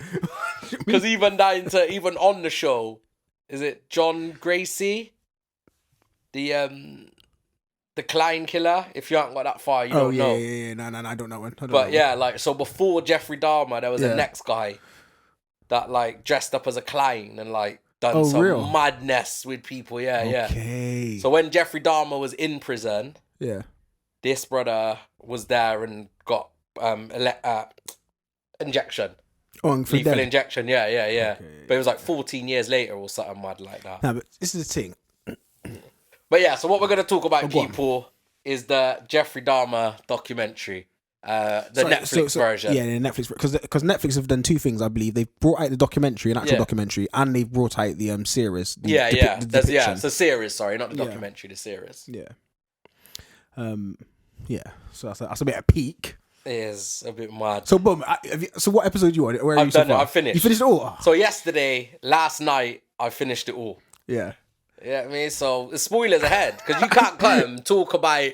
Because even on the show, is it John Gracie? The Klein killer. If you haven't got that far, you don't know. Yeah. No, I don't know one. Like, so before Jeffrey Dahmer, there was a next guy that like dressed up as a Klein and like done some madness with people. Yeah. Okay. So when Jeffrey Dahmer was in prison, this brother was there and got injection. Lethal injection. Yeah. Okay. But it was like 14 years later or something mad like that. No, but this is the thing. But yeah, so what we're going to talk about, people, is the Jeffrey Dahmer documentary. Netflix version. Yeah, the Netflix, because Netflix have done two things, I believe. They've brought out the documentary, an actual documentry, and they've brought out the series. It's a series, sorry, not the documentary, the series. Yeah. So that's a bit of peak. It is a bit mad. So boom. So what episode you on? Where are I've you so done far? it. I've finished. You finished it all? So last night, I finished it all. Yeah. Yeah, I mean, so spoilers ahead because you can't come talk about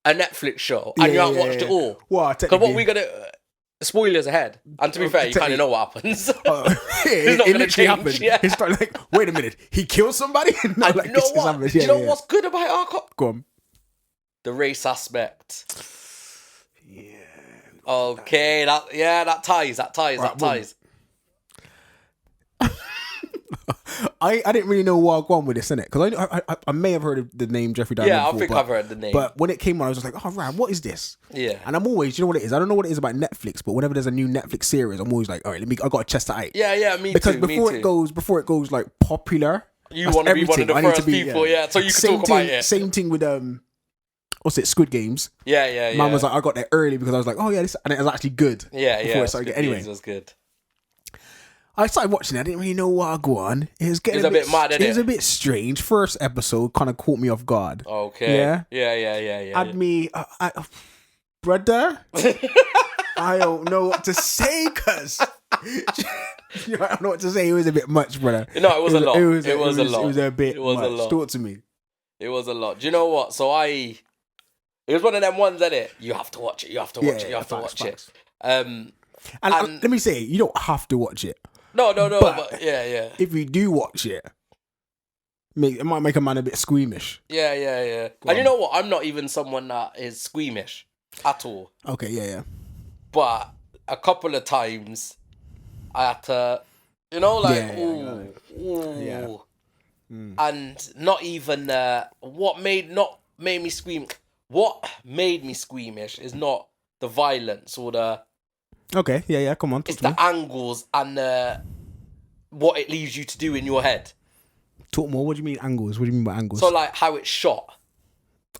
a Netflix show and you haven't watched it all. Well, because what we gonna spoilers ahead. And to be fair, you kind of know what happens. It's not gonna change. Happened. Yeah. It's like, wait a minute, he killed somebody. Do you know what's good about our? Go on. The race aspect. Yeah. Okay, that ties. That Well, ties. I didn't really know where I'd gone with this, innit? Because I may have heard of the name Jeffrey Dahmer Yeah, before, I think I've heard the name. But when it came on, I was just like, oh, right, what is this? Yeah. And I'm always, you know what it is? I don't know what it is about Netflix, but whenever there's a new Netflix series, I'm always like, all right, I got to test that out. Yeah, me because too. Before it goes like popular, You want to be one of the first people, so you can talk about it. Same thing with what's it? Squid Games. Yeah. Man was like, I got there early because I was like, oh yeah, this, and it was actually good. Yeah. Anyway, it was good. I started watching it. I didn't really know what I'd go on. It was getting a bit mad, it was a bit strange. First episode kind of caught me off guard. Okay. Yeah. Had me, brother. I don't know what to say, cuz. I don't know what to say. It was a bit much, brother. No, it was a lot. It was a lot. It was a bit. It was much. A lot. Talk to me. It was a lot. Do you know what? So it was one of them ones, innit? You have to watch it. You have to watch it. You have to watch it. And let me say, you don't have to watch it. No. But yeah. If you do watch it, it might make a man a bit squeamish. Yeah. And you know what? I'm not even someone that is squeamish at all. Okay, yeah. But a couple of times, I had to, ooh. And not even what made me scream. What made me squeamish is not the violence or the. Okay, yeah. Come on, it's the angles and what it leaves you to do in your head. Talk more. What do you mean angles? What do you mean by angles? So like how it's shot.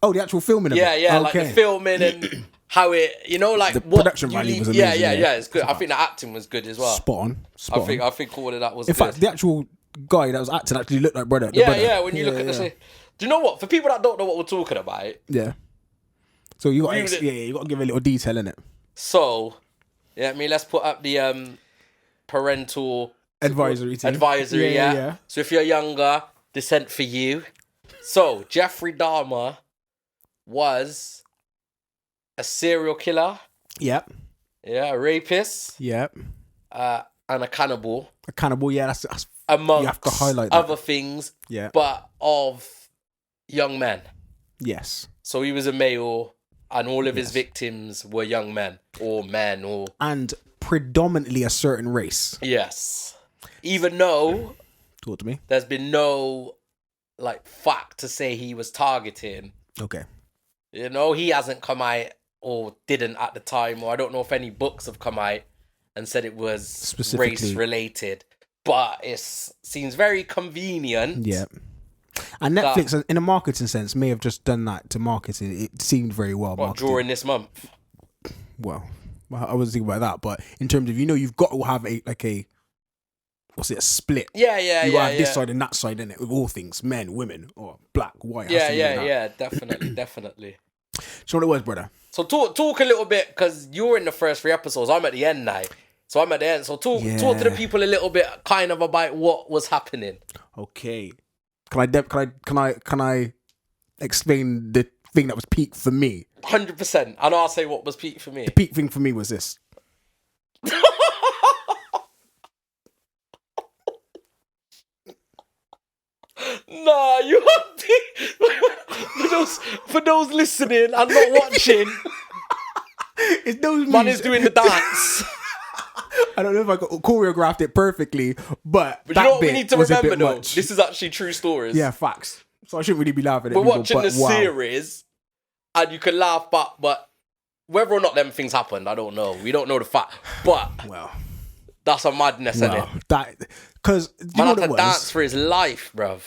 Oh, the actual filming of it. Yeah, like the filming and how it, like the what production value was amazing. Yeah, it's good. I think the acting was good as well. Spot on. I think all of that was. In fact, the actual guy that was acting actually looked like brother. Yeah. When you look at the, do you know what? For people that don't know what we're talking about, yeah. So you got you got to give a little detail in it. So, let's put up the parental advisory team. Yeah. So if you're younger, this ain't for you. So Jeffrey Dahmer was a serial killer. Yep. Yeah, a rapist. Yep. And a cannibal. That's amongst you have to highlight that. Other things. Yeah. But of young men. Yes. So he was a male, and all of his victims were young men, and predominantly a certain race. Yes. Even though talk to me. There's been no fact to say he was targeting. Okay. He hasn't come out or didn't at the time, or I don't know if any books have come out and said it was race related. But it seems very convenient. Yeah. And Netflix, in a marketing sense, may have just done that to market it. It seemed very well marketed. During this month? Well, I wasn't thinking about that, but in terms of, you've got to have a split. Yeah. You have this side and that side, innit? With all things, men, women, or black, white. Yeah, definitely. Do you know what it was, brother? So talk a little bit, because you're in the first 3 episodes. I'm at the end now. So I'm at the end. So talk to the people a little bit, kind of about what was happening. Okay. Can I explain the thing that was peak for me? 100%. And I'll say what was peak for me. The peak thing for me was this. Nah, you for those listening and not watching. It's those man is doing the dance. I don't know if I choreographed it perfectly, but you know what we need to remember though? Much. This is actually true stories. Yeah, facts. So I shouldn't really be laughing at We're watching the series, and you can laugh, but whether or not them things happened, I don't know. We don't know the fact. But that's a madness, isn't it? Because man had to dance for his life, bruv.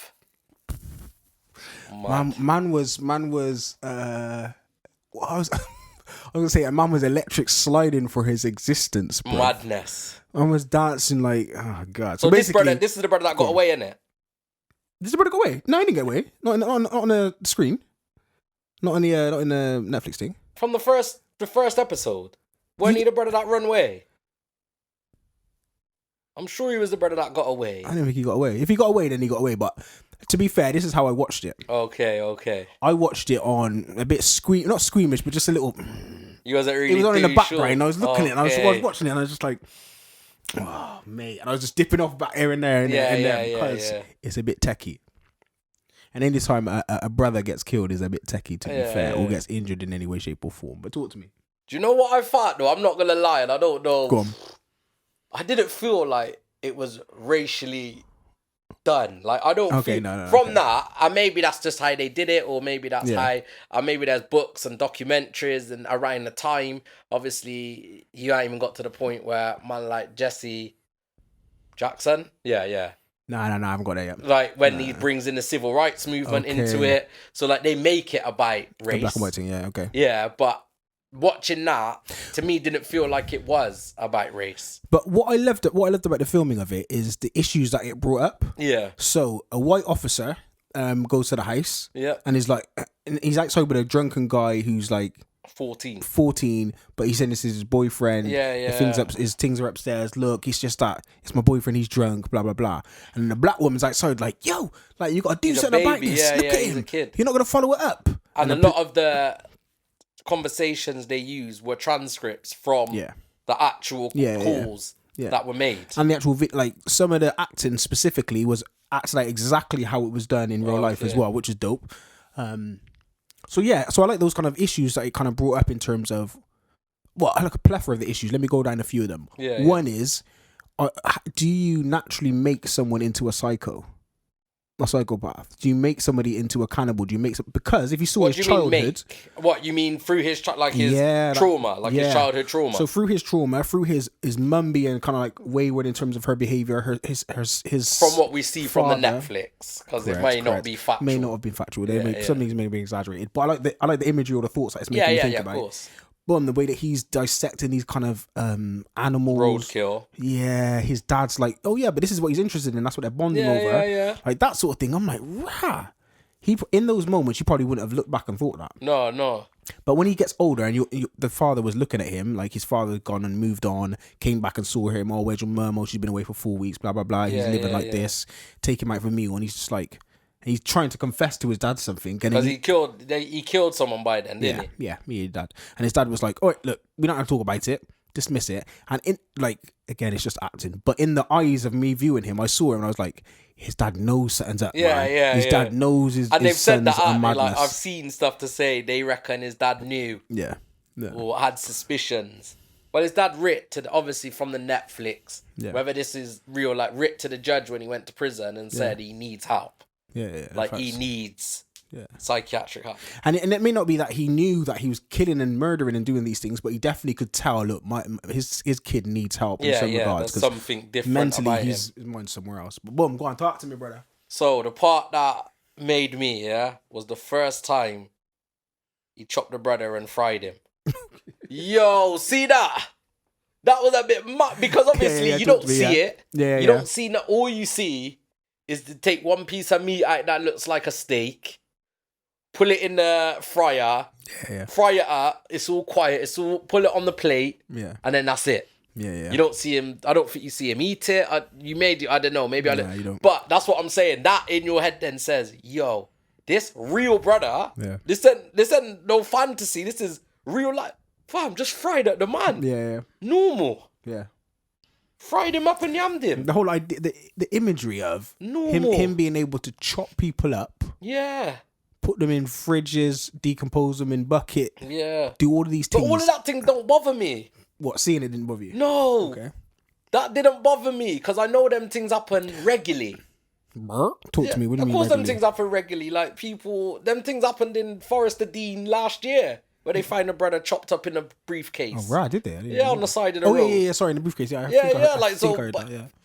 Man was I was gonna say, a man was electric sliding for his existence, bro. Madness. Man was dancing like, oh god. So basically, this is the brother that got away, innit? Did the brother go away? No, he didn't get away. Not on the screen. Not in the Netflix thing. From the first episode, wasn't he the brother that run away? I'm sure he was the brother that got away. I don't think he got away. If he got away, then he got away. But to be fair, this is how I watched it. Okay. I watched it on a bit not squeamish, but just a little. You wasn't really. It was on in the background. Sure. I was looking at it. And I was watching it, and I was just like, oh mate, and I was just dipping off back here and there, because it's a bit techie. And any time a brother gets killed is a bit techie, to be fair, or yeah. gets injured in any way, shape, or form. But talk to me. Do you know what I thought though? I'm not gonna lie, and I don't know. Go on. I didn't feel like it was racially done. Like I don't Okay, feel no, from okay. that, and maybe that's just how they did it, or maybe that's how, maybe there's books and documentaries and around the time. Obviously, you ain't even got to the point where man like Jesse Jackson, yeah, No, I haven't got that yet. like when he brings in the civil rights movement into Okay. it. So like they make it about The race. black and white thing, yeah, okay. Yeah, but watching that to me didn't feel like it was about race. But what I loved about the filming of it is the issues that it brought up. Yeah. So a white officer goes to the house, Yeah. and he's outside with a drunken guy who's like 14, but he's saying this is his boyfriend. Yeah. His things are upstairs. Look, it's just that it's my boyfriend. He's drunk. Blah blah blah. And the black woman's outside, like, yo, like you got to do He's a something about baby. this. Yeah, Look at he's him. a kid. You're not gonna follow it up. And a lot of the conversations they used were transcripts from the actual calls that were made. And the actual like some of the acting specifically was acted like exactly how it was done in real life as well, which is dope. So I like those kind of issues that it kind of brought up in terms of, well, I like a plethora of the issues. Let me go down a few of them. One is, do you naturally make someone into a psychopath? Do you make somebody into a cannibal? Do you make because if you saw his childhood, what you mean through his trauma, his childhood trauma? So through his trauma, through his mum being kind of like wayward in terms of her behavior, his from what we see from the Netflix, because it may not be factual. May not have been factual. Some things may be exaggerated, but I like the imagery or the thoughts that it's making me think about. Of course. Boom, the way that he's dissecting these kind of animals. Roadkill. Yeah, his dad's like, oh yeah, but this is what he's interested in. That's what they're bonding over. Yeah. Like that sort of thing. I'm like, rah. In those moments, you probably wouldn't have looked back and thought that. No. But when he gets older and the father was looking at him, like his father had gone and moved on, came back and saw him, oh, where's your mum? Oh, she's been away for 4 weeks, blah, blah, blah. He's living like this. Take him out for a meal. And he's just like, he's trying to confess to his dad something. Because he killed someone by then, didn't he? Yeah, me and dad. And his dad was like, all right, look, we don't have to talk about it. Dismiss it. And again, it's just acting. But in the eyes of me viewing him, I saw him and I was like, his dad knows something's up. His dad knows his and they've his said that sons are madness. like I've seen stuff to say they reckon his dad knew. Yeah. Or had suspicions. Well, his dad writ to obviously from the Netflix. Yeah. Whether this is real, like writ to the judge when he went to prison and said he needs help. Yeah. Like he needs psychiatric help. And it may not be that he knew that he was killing and murdering and doing these things, but he definitely could tell. Look, his kid needs help in some regards. There's something different mentally about his mind's somewhere else. But boom, go on, talk to me, brother. So the part that made me was the first time he chopped the brother and fried him. Yo, see that? That was a bit much because obviously you don't see it. You don't see that. All you see is to take one piece of meat out that looks like a steak, pull it in the fryer, fry it up. It's all quiet. It's all pull it on the plate, and then that's it. Yeah. You don't see him. I don't think you see him eat it. You may do. I don't know. Maybe I don't. You don't. But that's what I'm saying. That in your head then says, "Yo, this real brother. Yeah. This ain't no fantasy. This is real life. Fam, just fried at the man. Yeah. Normal. Yeah. Fried him up and yammed him. The whole idea, the imagery of him being able to chop people up, put them in fridges, decompose them in bucket, do all of these things. But all of that thing don't bother me. What, seeing it didn't bother you? No. Okay. That didn't bother me because I know them things happen regularly. Talk to me. What do you mean? Of course, regularly? them things happen regularly. Like them things happened in Forest of Dean last year. Where they find a brother chopped up in a briefcase. Oh, right, did they? On the side of the road. Oh, yeah, sorry, in the briefcase. Yeah,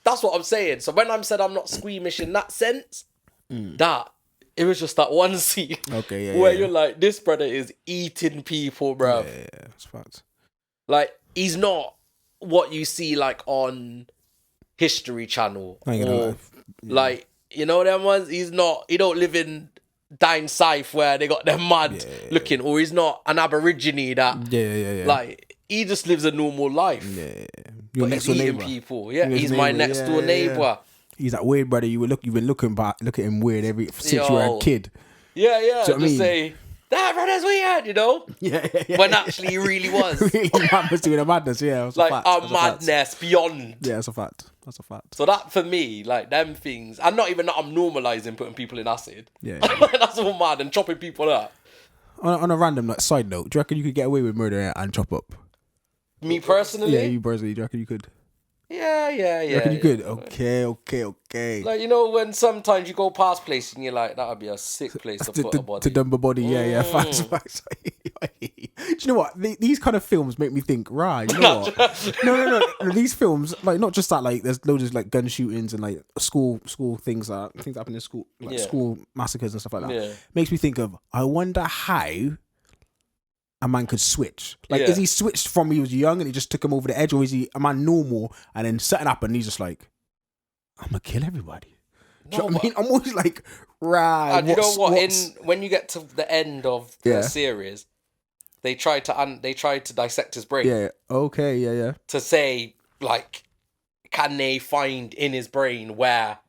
That's what I'm saying. So when I'm said I'm not squeamish in that sense, that it was just that one scene where you're like, this brother is eating people, bro. Yeah, that's facts. Like, he's not what you see like on History Channel. Like, you know them ones? He don't live in down south where they got their mud looking, or he's not an aborigine that like he just lives a normal life. Your but next he's door eating neighbor. people. He's my next door neighbor. He's that weird brother. You've been looking at him weird since you were a kid. Just say that brother's weird, you know. When actually he really was. Really, man was doing a madness. Yeah, it was like a fact. a madness beyond. Yeah, it's a fact. That's a fact. So that for me, like them things, and not even that I'm normalizing putting people in acid. Yeah. That's all mad and chopping people up. On a random like side note, do you reckon you could get away with murder and chop up? Me personally? Yeah, you personally. Do you reckon you could? Yeah. You reckon you could? Okay. Like, you know, when sometimes you go past places and you're like, that would be a sick place to put a body. To dump a body, yeah. Facts. Do you know what? These kind of films make me think, right, you know what? No. These films, like, not just that, like, there's loads of, like, gun shootings and, like, school things that happen in school, like, school massacres and stuff like that. Yeah. Makes me think of, I wonder how a man could switch. Like, is he switched from he was young and he just took him over the edge, or is he a man normal and then setting up and he's just like, I'm gonna kill everybody. Do you know what I mean? I'm always like, right. And you know what? When you get to the end of the series, they try to dissect his brain. Yeah. Okay. Yeah. To say, like, can they find in his brain where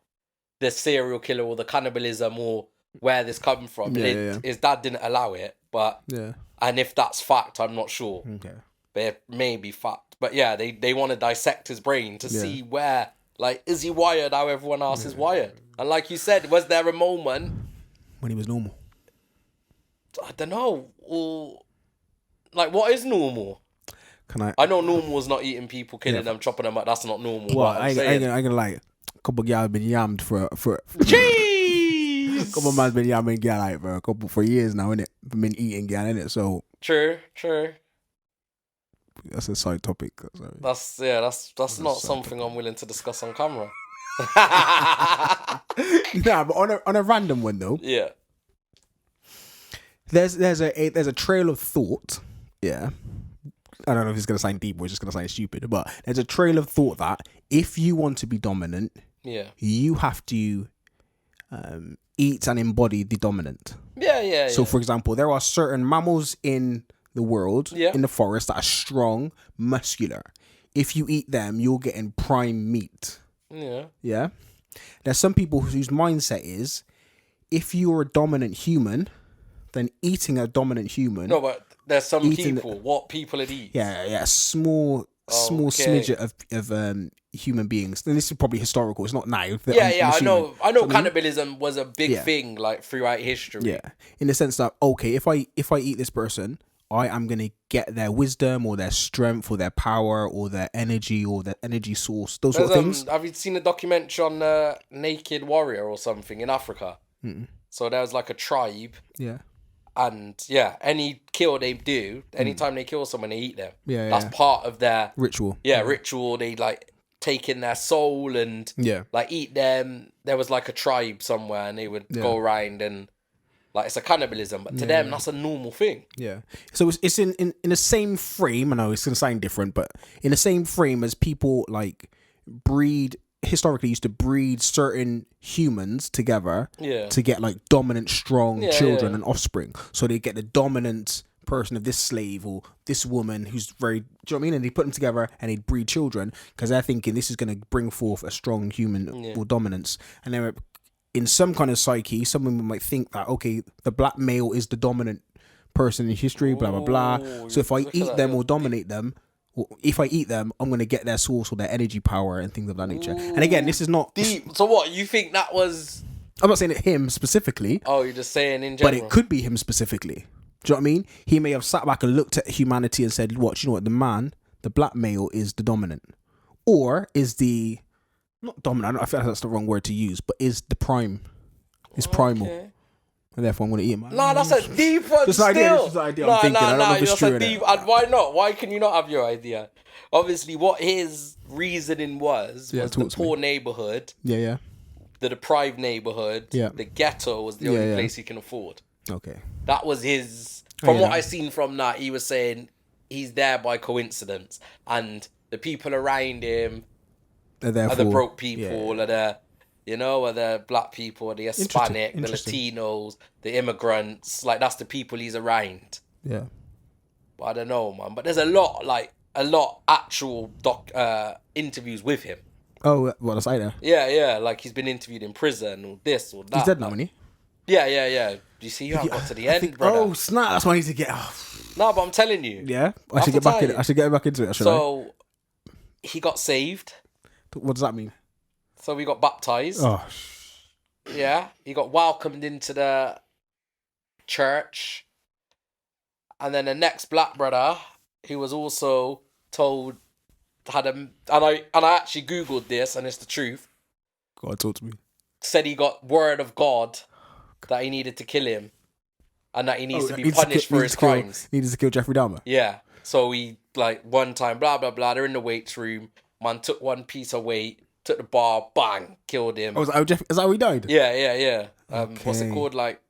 the serial killer or the cannibalism or where this come from? His dad didn't allow it, but and if that's fact, I'm not sure. Okay. But it may be fact. But yeah, they want to dissect his brain to see where, like, is he wired how everyone else is wired? And like you said, was there a moment when he was normal? I don't know. Or, like, what is normal? I know normal is not eating people, killing them, chopping them up. That's not normal. Well, I ain't gonna lie. A couple of y'all been yammed for Jeez! A couple of man's been yamming gal like for years now, innit? Been eating gal, innit? So true. That's a side topic. That's not something I'm willing to discuss on camera. Nah, but on a random one though. Yeah. There's a trail of thought. Yeah. I don't know if it's gonna sound deep or it's just gonna sound stupid, but there's a trail of thought that if you want to be dominant, you have to eat and embody the dominant. Yeah. So, for example, there are certain mammals in the world, in the forest, that are strong, muscular. If you eat them, you're getting prime meat. Yeah. There's some people whose mindset is, if you're a dominant human, then eating a dominant human. No, but there's some people. What people it eats? Yeah. Small smidget of human beings. And this is probably historical. It's not now. I know. Cannibalism was a big thing, like, throughout history. Yeah, in the sense that, okay, if I eat this person, I am gonna get their wisdom or their strength or their power or their energy source. Those sort of things. Have you seen a documentary on Naked Warrior or something in Africa? Mm-mm. So there was like a tribe. Yeah. And any kill they do, anytime they kill someone, they eat them. Yeah, that's part of their ritual. Ritual. They like take in their soul and like eat them. There was like a tribe somewhere, and they would go around and like it's a cannibalism, but to them that's a normal thing. Yeah. So it's in the same frame. I know it's gonna sound different, but in the same frame as people like historically used to breed certain humans together to get like dominant, strong children and offspring. So they get the dominant person of this slave or this woman who's very, do you know what I mean? And they put them together and they breed children because they're thinking this is going to bring forth a strong human or dominance. And then in some kind of psyche, some women might think that, okay, the black male is the dominant person in history, blah, blah, blah. So if I eat them or dominate them, if I eat them, I'm going to get their source or their energy power and things of that nature. And again, this is not deep. So what, you think that was... I'm not saying it him specifically. Oh, you're just saying in general. But it could be him specifically. Do you know what I mean? He may have sat back and looked at humanity and said, "What? You know what? The black male is the dominant, or is the not dominant? I feel like that's the wrong word to use, but is the prime? Is primal, and therefore I'm going to eat him." No, that's a deep one. Just an idea. This is the idea I'm thinking. I don't know if it's true. And why not? Why can you not have your idea? Obviously, what his reasoning was the poor neighborhood. Yeah. The deprived neighborhood. Yeah. The ghetto was the only place he can afford. Okay. That was his... From what I seen from that, he was saying he's there by coincidence. And the people around him are the broke people, are the... You know, are the black people, the Hispanic, the Latinos, the immigrants. Like, that's the people he's around. Yeah. But I don't know, man. But there's a lot actual interviews with him. Oh, what, that's either? Yeah. Like, he's been interviewed in prison or this or that. He's dead now, isn't he? Yeah. Do you see you haven't got to the end, brother? Oh, snap. That's why I need to get off. No, but I'm telling you. Yeah? I should get back into it. So, he got saved. What does that mean? So he got baptized. Oh, Yeah, he got welcomed into the church. And then the next black brother, who was also told, and I actually Googled this, and it's the truth, God, talk to me. said he got word of God that he needed to kill him. And that he needs to be punished for his crimes. Needed to kill Jeffrey Dahmer. Yeah. So he, like, one time, blah, blah, blah, they're in the weights room. Man took one piece of weight, took the bar, bang, killed him. Oh, is that how he died? Yeah. What's it Okay. called? Like,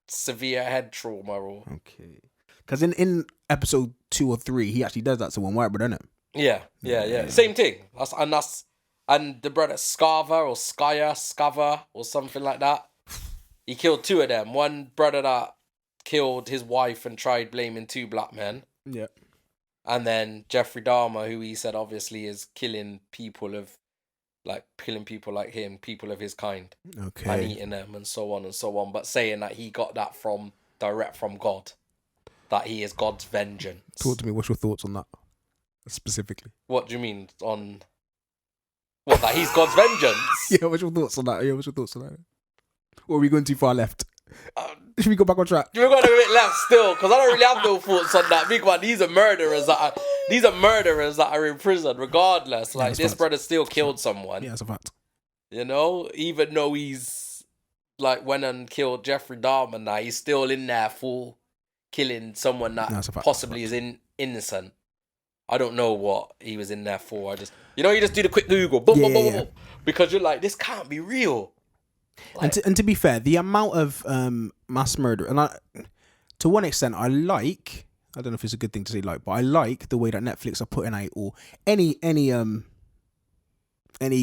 severe head trauma or... Okay. Because in episode 2 or 3, he actually does that to one white brother, doesn't it? Yeah. Same thing. And the brother Scava or something like that. He killed 2 of them. One brother that killed his wife and tried blaming 2 black men. Yeah. And then Jeffrey Dahmer, who he said obviously is killing people like him, people of his kind. Okay. And eating them and so on and so on. But saying that he got that direct from God. That he is God's vengeance. Talk to me. What's your thoughts on that specifically? What do you mean on... What, that he's God's vengeance? Yeah, what's your thoughts on that? Or are we going too far left? Should we go back on track? We're going a bit left still, because I don't really have no thoughts on that. Big man, these are murderers that are in prison, regardless. Like, this brother still killed someone. Yeah, that's a fact. You know? Even though he's, like, went and killed Jeffrey Dahmer now, he's still in there for killing someone that possibly is innocent. I don't know what he was in there for. You just do the quick Google. Boom. Because you're like, this can't be real. Like, and to be fair, the amount of mass murder, and to one extent, I don't know if it's a good thing to say but I like the way that Netflix are putting out, or any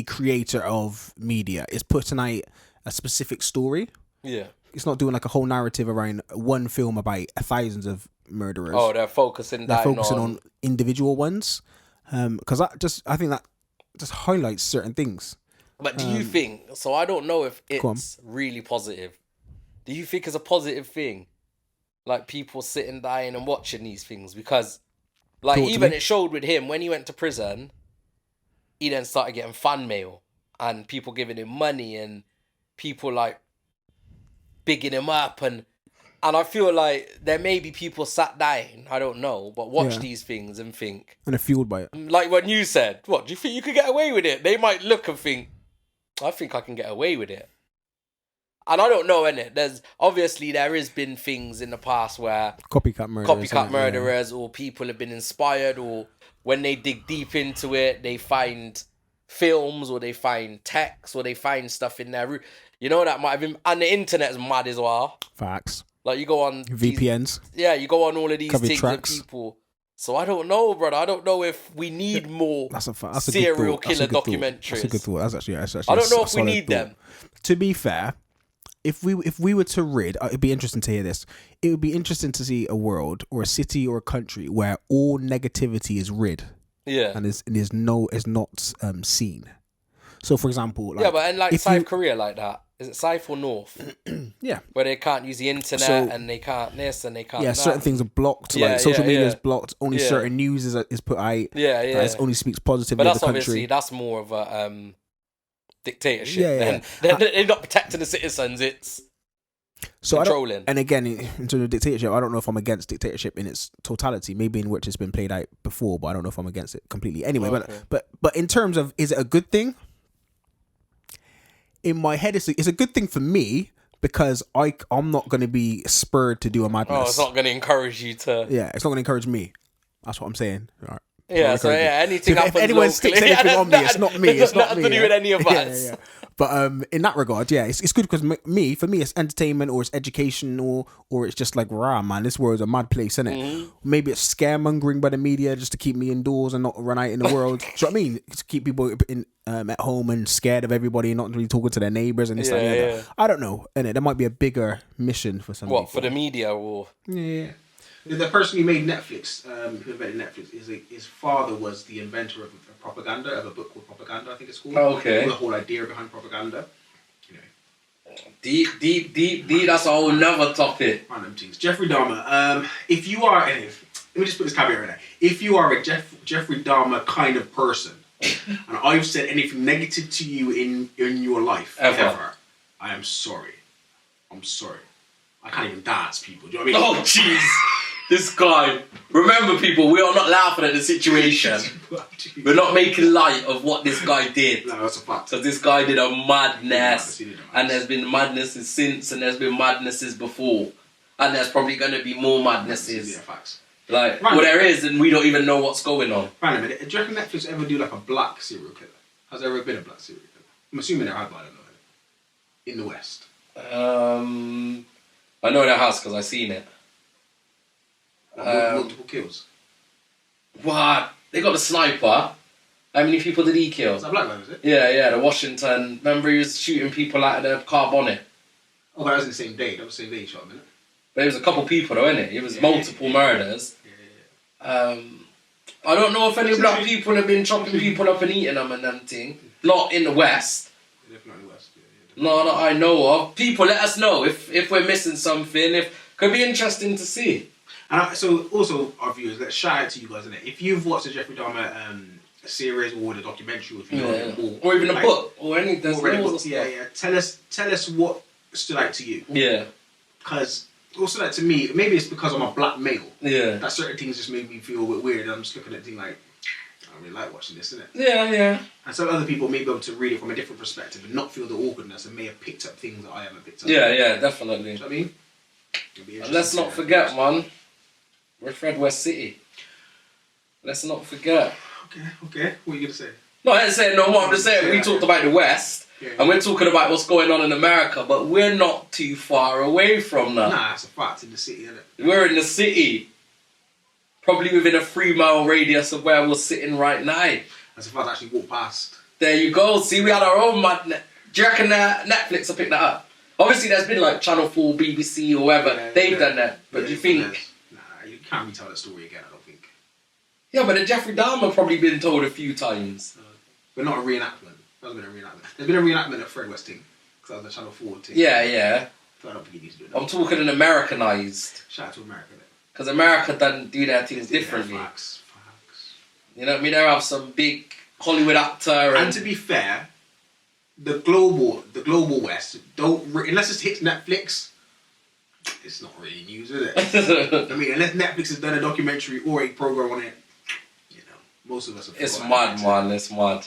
creator of media is putting out a specific story. Yeah. It's not doing like a whole narrative around one film about thousands of murderers. Oh, they're focusing on individual ones. Because I think that just highlights certain things. But do you think, so I don't know if it's really positive. Do you think it's a positive thing? Like people sitting down and watching these things? Because like even it showed with him when he went to prison, he then started getting fan mail and people giving him money and people like bigging him up and I feel like there may be people sat down, I don't know, but watch these things and think. And they're fueled by it. Like when you said, what, do you think you could get away with it? They might look and think, I think I can get away with it. And I don't know, innit? There has been things in the past where copycat murderers or people have been inspired, or when they dig deep into it, they find films or they find texts or they find stuff in there. You know, that might have been, and the internet's mad as well. Facts. Like you go on VPNs. You go on all of these things tracks. and people. So I don't know, brother. I don't know if we need more serial killer documentaries. That's a good thought. That's actually I don't know if we need them. To be fair, if we were to rid, it'd be interesting to hear this. It would be interesting to see a world or a city or a country where all negativity is rid. Yeah. And is not seen. So, for example, but in like South Korea, like that, is it South or North? Yeah, where they can't use the internet and they can't this and they can't. Yeah, certain things are blocked. Like social media is blocked. Only certain news is put out. That only speaks positively. But that's of the country. Obviously that's more of a dictatorship. They're not protecting the citizens. It's controlling. And again, in terms of dictatorship, I don't know if I'm against dictatorship in its totality. Maybe in which it's been played out before, but I don't know if I'm against it completely. Anyway, but in terms of, is it a good thing? In my head, it's a good thing for me because I'm not going to be spurred to do a madness. Oh, it's not going to encourage you to. Yeah, it's not going to encourage me. That's what I'm saying. All right. Yeah, so anything happens. If anyone sticks anything on me, it's not me. It's not me. Nothing to do with any of us. Yeah. But in that regard, it's good because for me, it's entertainment or it's education or it's just like, rah, man, this world's a mad place, isn't it? Mm-hmm. Maybe it's scaremongering by the media just to keep me indoors and not run out in the world. Do you know what I mean? To keep people at home and scared of everybody and not really talking to their neighbours and this and that. I don't know. And there might be a bigger mission for some people. What, for the media or? Yeah. The person who made Netflix, who invented Netflix, his father was the inventor of propaganda, of a book called Propaganda, I think it's called. Oh, okay. The whole idea behind propaganda. Deep, that's a whole nother topic. Random things. Jeffrey Dahmer, let me just put this caveat in there. If you are a Jeffrey Dahmer kind of person, and I've said anything negative to you in your life ever, I am sorry. I'm sorry. I can't even dance, people. Do you know what I mean? Oh, jeez. This guy. Remember, people, we are not laughing at the situation. We're not making light of what this guy did. No, that's a fact. So this guy did a madness. And there's been madnesses since, and there's been madnesses before. And there's probably going to be more madnesses. Yeah, facts. Like, well, there is, and we don't even know what's going on. Right a minute. Do you reckon Netflix ever do like a black serial killer? Has there ever been a black serial killer? I'm assuming there have, but I don't know. In the West. I know there has because I've seen it. Multiple kills. What? They got the sniper. How many people did he kill? Is that black guy, is it? Yeah, the Washington. Remember he was shooting people out of the car bonnet? Oh, but that was in the same day. That was the same day he shot him, innit? But it was a couple people though, innit? It was multiple murders. Yeah. I don't know if any black people have been chopping people up and eating them and them thing. Not in the West. Definitely in the West. No, not I know of. People, let us know if we're missing something. Could be interesting to see. And so, also, our viewers, let's shout out to you guys, innit? If you've watched the Jeffrey Dahmer series or the documentary, or if you know or even a book or anything, or read books, tell us what stood out to you. Yeah. Because what stood out to me, maybe it's because I'm a black male. Yeah. That certain things just made me feel a bit weird. I'm just looking at things like, I don't really like watching this, innit? Yeah. And some other people may be able to read it from a different perspective and not feel the awkwardness and may have picked up things that I haven't picked up. Yeah, definitely. You know what I mean? And let's not forget, man. We're Fred West City. Let's not forget. Okay. What are you going to say? No, I ain't saying no more. I'm just saying we talked about the West, and we're talking about what's going on in America, but we're not too far away from that. Nah, it's a fact. In the city, isn't it? We're in the city. Probably within a 3-mile radius of where we're sitting right now. That's a fact. I actually walked past. There you go. See, we had our own madness. Do you reckon Netflix will pick that up? Obviously, there's been like Channel 4, BBC, or whoever. They've done that. But do you think... Nah, you can't retell that story again, I don't think. Yeah, but the Jeffrey Dahmer probably been told a few times. But not a reenactment. That's been a reenactment. There's been a reenactment of Fred West thing. Because that was the Channel 4 thing. Yeah. So I don't think he needs to do it. I'm talking an Americanized. Shout out to America, then. Because America doesn't do their things differently. Facts. You know what I mean? They have some big Hollywood actor. And to be fair, the global West, unless it hits Netflix, it's not really news, is it? I mean, unless Netflix has done a documentary or a program on it, you know, most of us have It's mad, man. It's mad.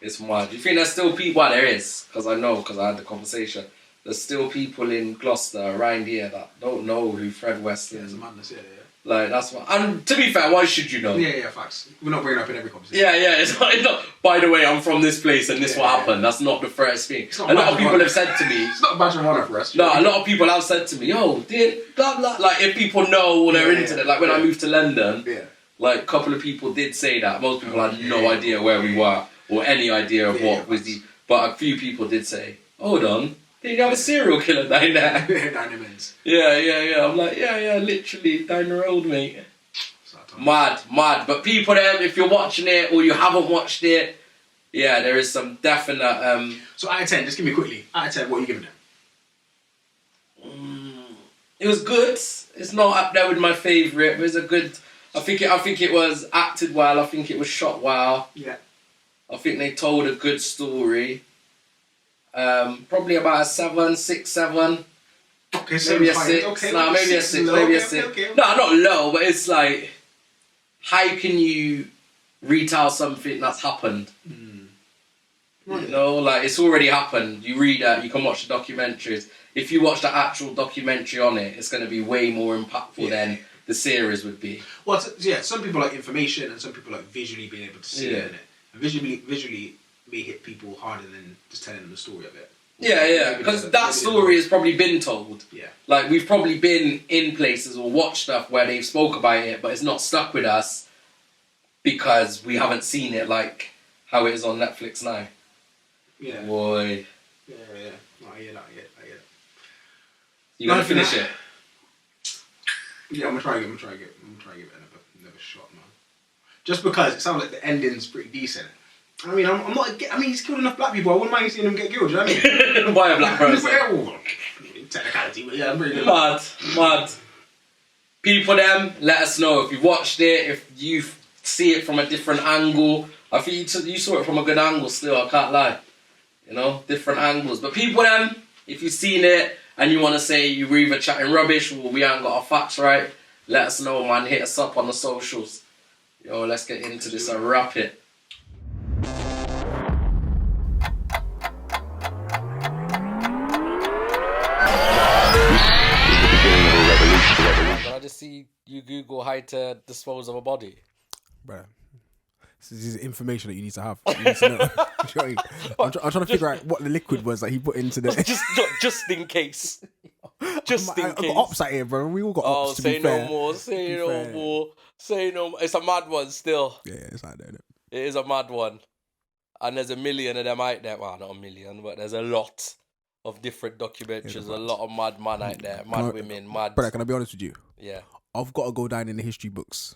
It's mad. Do you think there's still people? Well, there is, because I know, because I had the conversation. There's still people in Gloucester around here that don't know who Fred West is. It's madness, yeah. Like, that's what. And to be fair, why should you know? Yeah, facts. We're not bringing it up in every conversation. Yeah, it's not. By the way, I'm from this place and this what happened. That's not the first thing. A lot of people have said to me. It's not a badge of honor for us. No, a lot of people have said to me, "Yo, did blah blah." Like, if people know or they're into it, like when I moved to London, like a couple of people did say that. Most people had no idea where we were or any idea of what was the. But a few people did say, "Hold on, did you have a serial killer down there?" Down the ends. Yeah. I'm like, yeah, literally down the road, mate. Mad. But people, if you're watching it or you haven't watched it, yeah, there is some definite. So out of 10, just give me quickly. Out of 10, what are you giving them? It was good. It's not up there with my favourite. It was a good. I think it was acted well. I think it was shot well. Yeah. I think they told a good story. Probably about a 6, 7. Okay, maybe a 6. Okay, no, maybe a 6. Maybe a 6. Okay. No, not low, but it's like, how can you retell something that's happened? You know, like it's already happened. You read that, you can watch the documentaries. If you watch the actual documentary on it, it's going to be way more impactful than the series would be. Well, some people like information and some people like visually being able to see it. And visually may hit people harder than just telling them the story of it. Yeah, because that story has probably been told. Yeah. Like, we've probably been in places or watched stuff where they've spoke about it, but it's not stuck with us because we haven't seen it like how it is on Netflix now. Yeah. Boy. Yeah. No, I hear that. You gonna finish it? Yeah, I'm gonna try to give it another shot, man. Just because it sounds like the ending's pretty decent. I mean, I'm not. I mean, he's killed enough black people. I wouldn't mind seeing him get killed. Do you know what I mean? By a black person. Technicality, but yeah, I'm pretty good. Mad. People, let us know if you've watched it, if you see it from a different angle, I think you saw it from a good angle still, I can't lie. You know, different angles. But people, if you've seen it and you want to say you were either chatting rubbish or we ain't got our facts right, let us know, man. Hit us up on the socials. Yo, let's get into this and wrap it. Can I just see you Google how to dispose of a body? Bruh. This is information that you need to have. You need to know. I'm trying to figure out what the liquid was that he put into the... just in case. Just in case. I've got ops out here, bro. We all got ops, to be fair. Say no more. Say no more. Say no more. It's a mad one still. Yeah, it's out there. It is a mad one. And there's a million of them out there. Well, not a million, but there's a lot of different documentaries. A lot of mad men out there. Mad women, mad... Brother, can I be honest with you? Yeah. I've got to go down in the history books.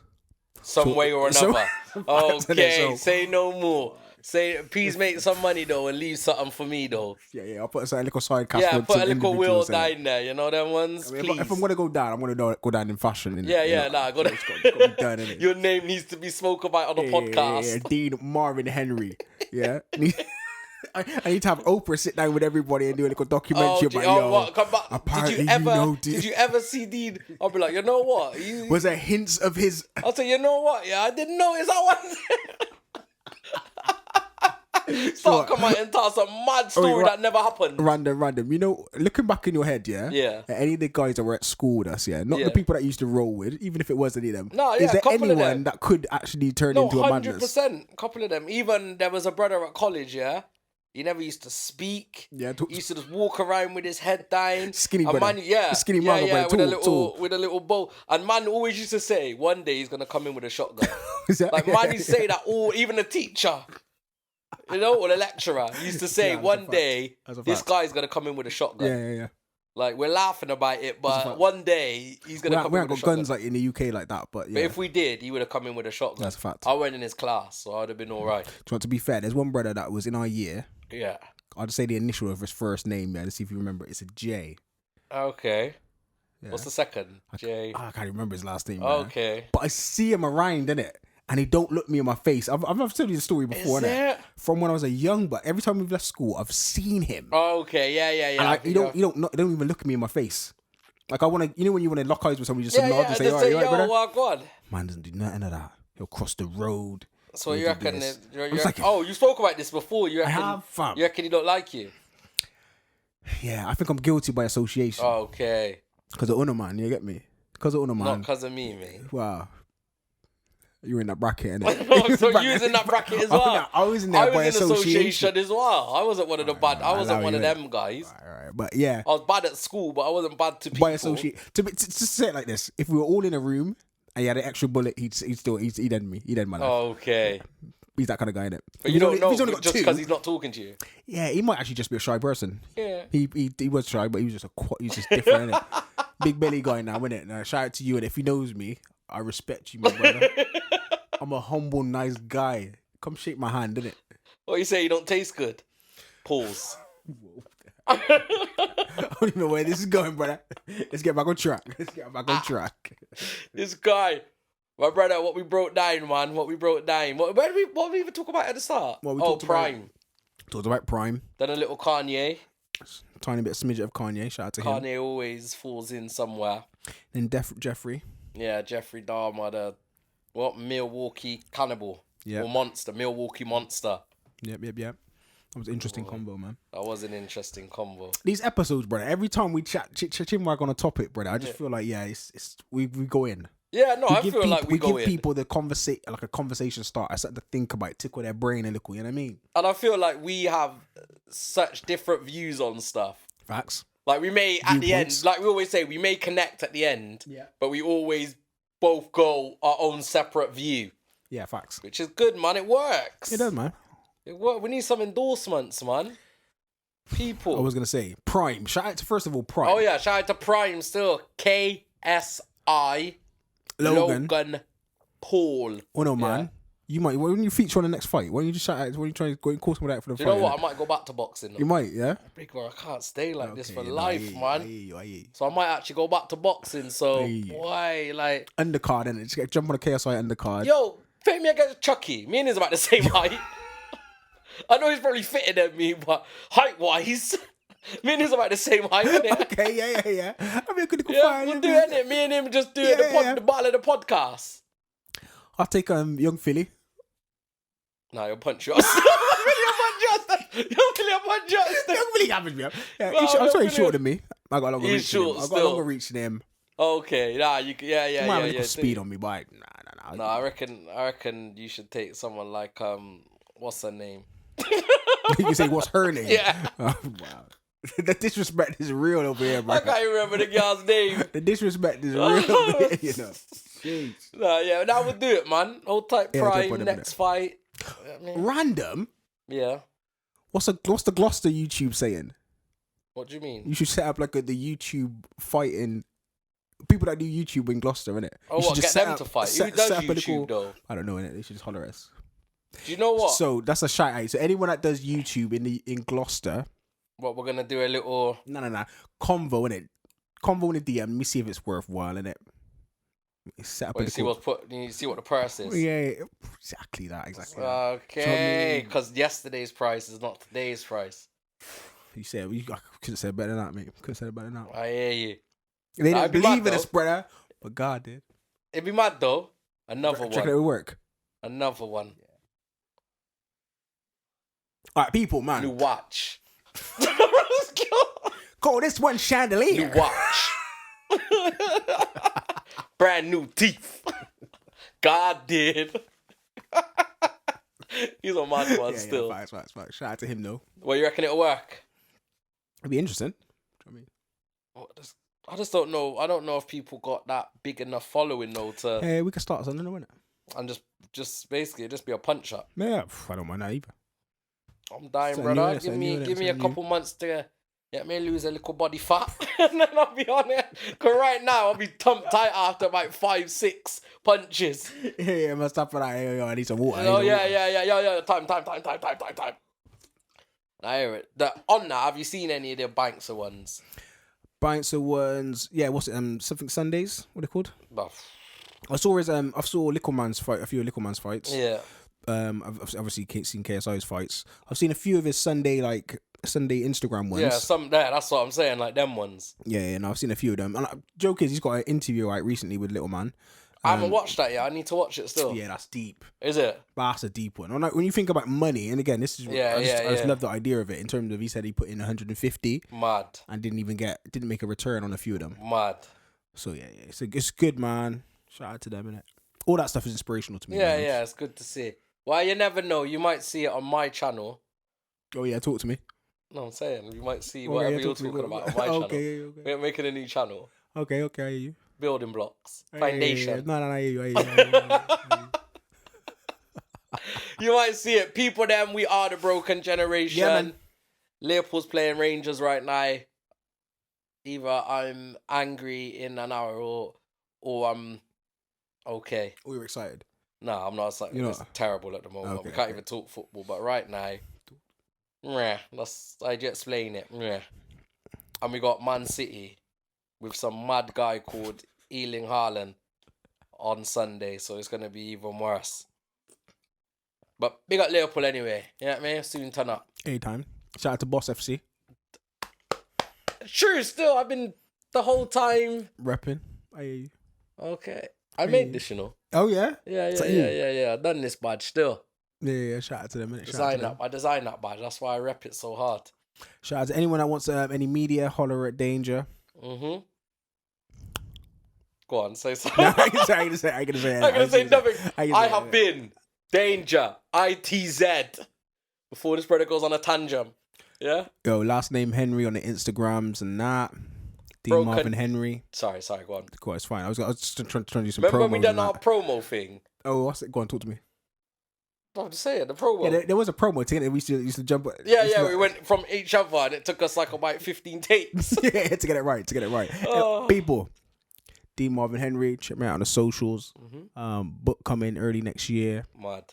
Some way or another. Okay, say no more. Say, please make some money though and leave something for me though. Yeah, I'll put a little side cash. Yeah, put a little wheel down there, you know them ones, I mean, please. If I'm going to go down, I'm going to go down in fashion. Go down. Your name needs to be spoken about on the podcast. Yeah, Dean Marvin Henry. Yeah. I need to have Oprah sit down with everybody and do a little documentary Did you ever see Dean? I'll be like, you know what? Was there hints of his... I'll say, you know what? Yeah, I didn't notice that one. Start commenting and tell some mad story that never happened. Random. You know, looking back in your head, yeah. Any of the guys that were at school with us, not the people that used to roll with, even if it was any of them. No, yeah, is there anyone that could actually turn into a madness? 100%. A couple of them. Even there was a brother at college, yeah. He never used to speak. Yeah, he used to just walk around with his head down. Skinny brother. Skinny with a little bow. And man always used to say, one day he's gonna come in with a shotgun. Man used to say that even the teacher, you know, or the lecturer used to say, one day this guy's gonna come in with a shotgun. Yeah. Like, we're laughing about it, but one day he's gonna come in with a shotgun. We haven't got guns like in the UK like that, but yeah. But if we did, he would have come in with a shotgun. That's a fact. I went in his class, so I'd have been alright. To be fair, there's one brother that was in our year. Yeah. I'll just say the initial of his first name, to see if you remember. It's a J. Okay. Yeah. What's the second? J. I can't remember his last name. Okay. Man. But I see him around, innit? And he don't look me in my face. I've told you the story before, innit? From when I was a young, but every time we've left school, I've seen him. Okay, yeah. And he don't even look at me in my face. Like I want to, when you want to lock eyes with somebody, just nod and say, "All right, brother." God. Man doesn't do nothing of that. He'll cross the road. So you reckon? You spoke about this before. You reckon? I have, fam. You reckon he don't like you? Yeah, I think I'm guilty by association. Okay. Because of Uno, man. You get me? Because of Uno, man. Not because of me, mate. Wow. You're in that bracket, innit? So you was in that bracket as well. I was in there by association as well. I wasn't one of the bad. I wasn't one of them guys. Right. But yeah, I was bad at school, but I wasn't bad to people. By association. To say it like this, if we were all in a room and he had an extra bullet, he'd end me. He'd end my life. Okay. He's that kind of guy, innit? But you don't know just because he's not talking to you. Yeah, he might actually just be a shy person. Yeah. He was shy, but he was just different, innit? Big belly guy now, innit? Now, shout out to you, and if he knows me, I respect you, my brother. I'm a humble, nice guy. Come shake my hand, innit? What you say? You don't taste good? Pause. I don't even know where this is going, brother. Let's get back on track. This guy, my brother, what we broke down, man. What we broke down. What did we even talk about at the start? Prime. Talked about Prime. Then a little Kanye. Tiny bit smidget of Kanye. Shout out to him. Kanye always falls in somewhere. Then Jeffrey. Yeah, Jeffrey Dahmer, Milwaukee cannibal. Yeah. Or monster. Milwaukee monster. Yep. That was an interesting combo, man. That was an interesting combo. These episodes, brother, every time we chinwag on a topic, brother, I just feel like, it's we go in. Yeah, no, I feel like we go in. We give people the conversation start. I start to think about it, tickle their brain a little, you know what I mean? And I feel like we have such different views on stuff. Facts. Like we may, at the end, like we always say, we may connect at the end, but we always both go our own separate view. Yeah, facts. Which is good, man. It works. It does, man. It works. We need some endorsements, man. People. I was going to say, Prime. Shout out to, first of all, Prime. Oh, yeah. Shout out to Prime still. KSI. Logan Paul. Oh, no, man. You might, when you feature on the next fight, why don't you just shout out, when you try to go and call someone out for the fight? You know what? I might go back to boxing. Though. You might, yeah? Big bro, I can't stay like this for life, man. I hear you. So I might actually go back to boxing. So, boy, like... Undercard, innit? Just jump on a KSI undercard. Yo, Fit me against Chucky. Me and he's about the same height. I know he's probably fitter than me, but height-wise, me and he's about the same height, innit? Okay, yeah. I mean, I could Yeah, find we'll do it, innit? Me and him just do it, the battle of the podcast. I'll take young Philly. Nah, you'll punch you up. Young Philly average me up. Yeah, Well, I'm sorry, he's Philly- shorter than me. I got a longer He's reach than him. short I got a still. longer reach than him. Okay, nah, you He might have a little yeah. speed on me, but nah. No, I reckon you should take someone like what's her name? You say, what's her name? Yeah. Oh, wow. The disrespect is real over here, bro. I can't even remember the girl's name. The disrespect is real over here, you know. Jeez. No, yeah, now we'll do it, man. Hold tight, Yeah, Prime. don't put Next fight. Random? Yeah. What's the Gloucester YouTube saying? What do you mean? You should set up like the YouTube fighting people that do YouTube in Gloucester, innit? Oh, You should what? just Get set them up- to fight. set- Who does set up a YouTube little- though? I don't know, innit? They should just holler at us. Do you know what? So that's a shout out. So anyone that does YouTube in Gloucester, What we're gonna do a little. no, convo, innit? Convo in the DM. Let me see if it's worthwhile, innit? Set up a Wait, see little... you see what the price is. Yeah, exactly that. Exactly. That. Okay, because yesterday's price is not today's price. You said I could have said it better than that, mate. Could have said it better than that. I hear you. They I'd didn't be believe mad, in us, though. brother. But God did. It'd be mad though. Another Check it, one. it would work. Another one. All right, people, man. New watch. Go, this one New chandelier. watch. Brand new teeth. God did. He's on my one still. Facts. Shout out to him, though. Well, you reckon it'll work? It'd be interesting. I mean, I just don't know. I don't know if people got that big enough following though to hey, we can start something, innit? and just basically just be a punch up. Yeah, I don't mind that either. I'm dying, Something brother. new, Give something me new, a couple months to get me lose a little body fat, and then I'll be on it. Cause right now I'll be tumped tight after about 5-6 punches. Yeah, man, stop for that. Hey, yo, I need some water. Oh yeah. Time. I hear it. On that, have you seen any of the Banks ones? Bites of ones. Yeah, what's it? Something Sundays. What are they called? Oh, I saw his. I saw Lickleman's fight. A few of Lickleman's fights. yeah. I've obviously seen KSI's fights. I've seen a few of his Sunday Instagram ones. Yeah, that's what I'm saying, like them ones. Yeah, and I've seen a few of them. And joke is, he's got an interview right recently with Little Man. I haven't watched that yet. I need to watch it still. Yeah, that's deep. Is it? That's a deep one. When you think about money, and again, this is I just love the idea of it. In terms of, he said he put in 150 Mad. and didn't make a return on a few of them. Mad. So yeah, it's good, man. Shout out to them, innit? All that stuff is inspirational to me. Yeah, man. yeah, it's good to see. Well, you never know. You might see it on my channel. Oh yeah, talk to me. No, I'm saying you might see Okay, whatever yeah, you're talk to me. talking about on my channel. Okay. We're making a new channel. Okay, I hear you. Building blocks. Yeah, Foundation. No, I hear you. You might see it. People, them, we are the broken generation. Yeah, man. Liverpool's playing Rangers right now. Either I'm angry in an hour or I'm okay. We were excited. No, I'm not. You're It's not? terrible at the moment. Okay, We can't okay. even talk football. But right now, that's I just explain it. And we got Man City with some mad guy called Erling Haaland on Sunday, so it's gonna be even worse. But big up Liverpool anyway. You know what I mean? Soon turn up. Anytime. Shout out to Boss FC. True. Still, I've been the whole time. Repping. I hear you. Okay, I made this, you know. Oh yeah? Yeah. Is that you? Yeah. I done this badge still. Yeah. Shout out to them, innit? I designed that badge. That's why I rep it so hard. Shout out to anyone that wants any media, holler at Danger. Mm-hmm. Go on, say something. No, I ain't gonna say I'm gonna say nothing. I have been Danger ITZ before this brother goes on a tangent. Yeah. Yo, last name Henry on the Instagrams and that. D Broken- Marvin Henry. Sorry, go on. Cool, it's fine. I was just trying to do some Remember promos. when we done and our that. promo thing? Oh, what's it? Go on, talk to me. I'm just saying the promo. Yeah, there was a promo thing that we used to jump. Yeah, we went from each other and it took us like about 15 takes. Yeah, to get it right. Oh. People, D Marvin Henry, check me out on the socials. Book coming early next year, Mad.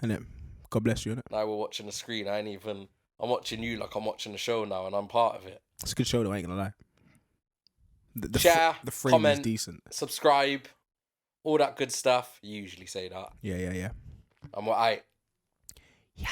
and then God bless you. Innit? Now we're watching the screen. I'm watching you like I'm watching the show now and I'm part of it. It's a good show though. I ain't gonna lie. The Share, the frame comment, is decent. Subscribe. all that good stuff. You usually say that. Yeah. I'm what I. Yeah.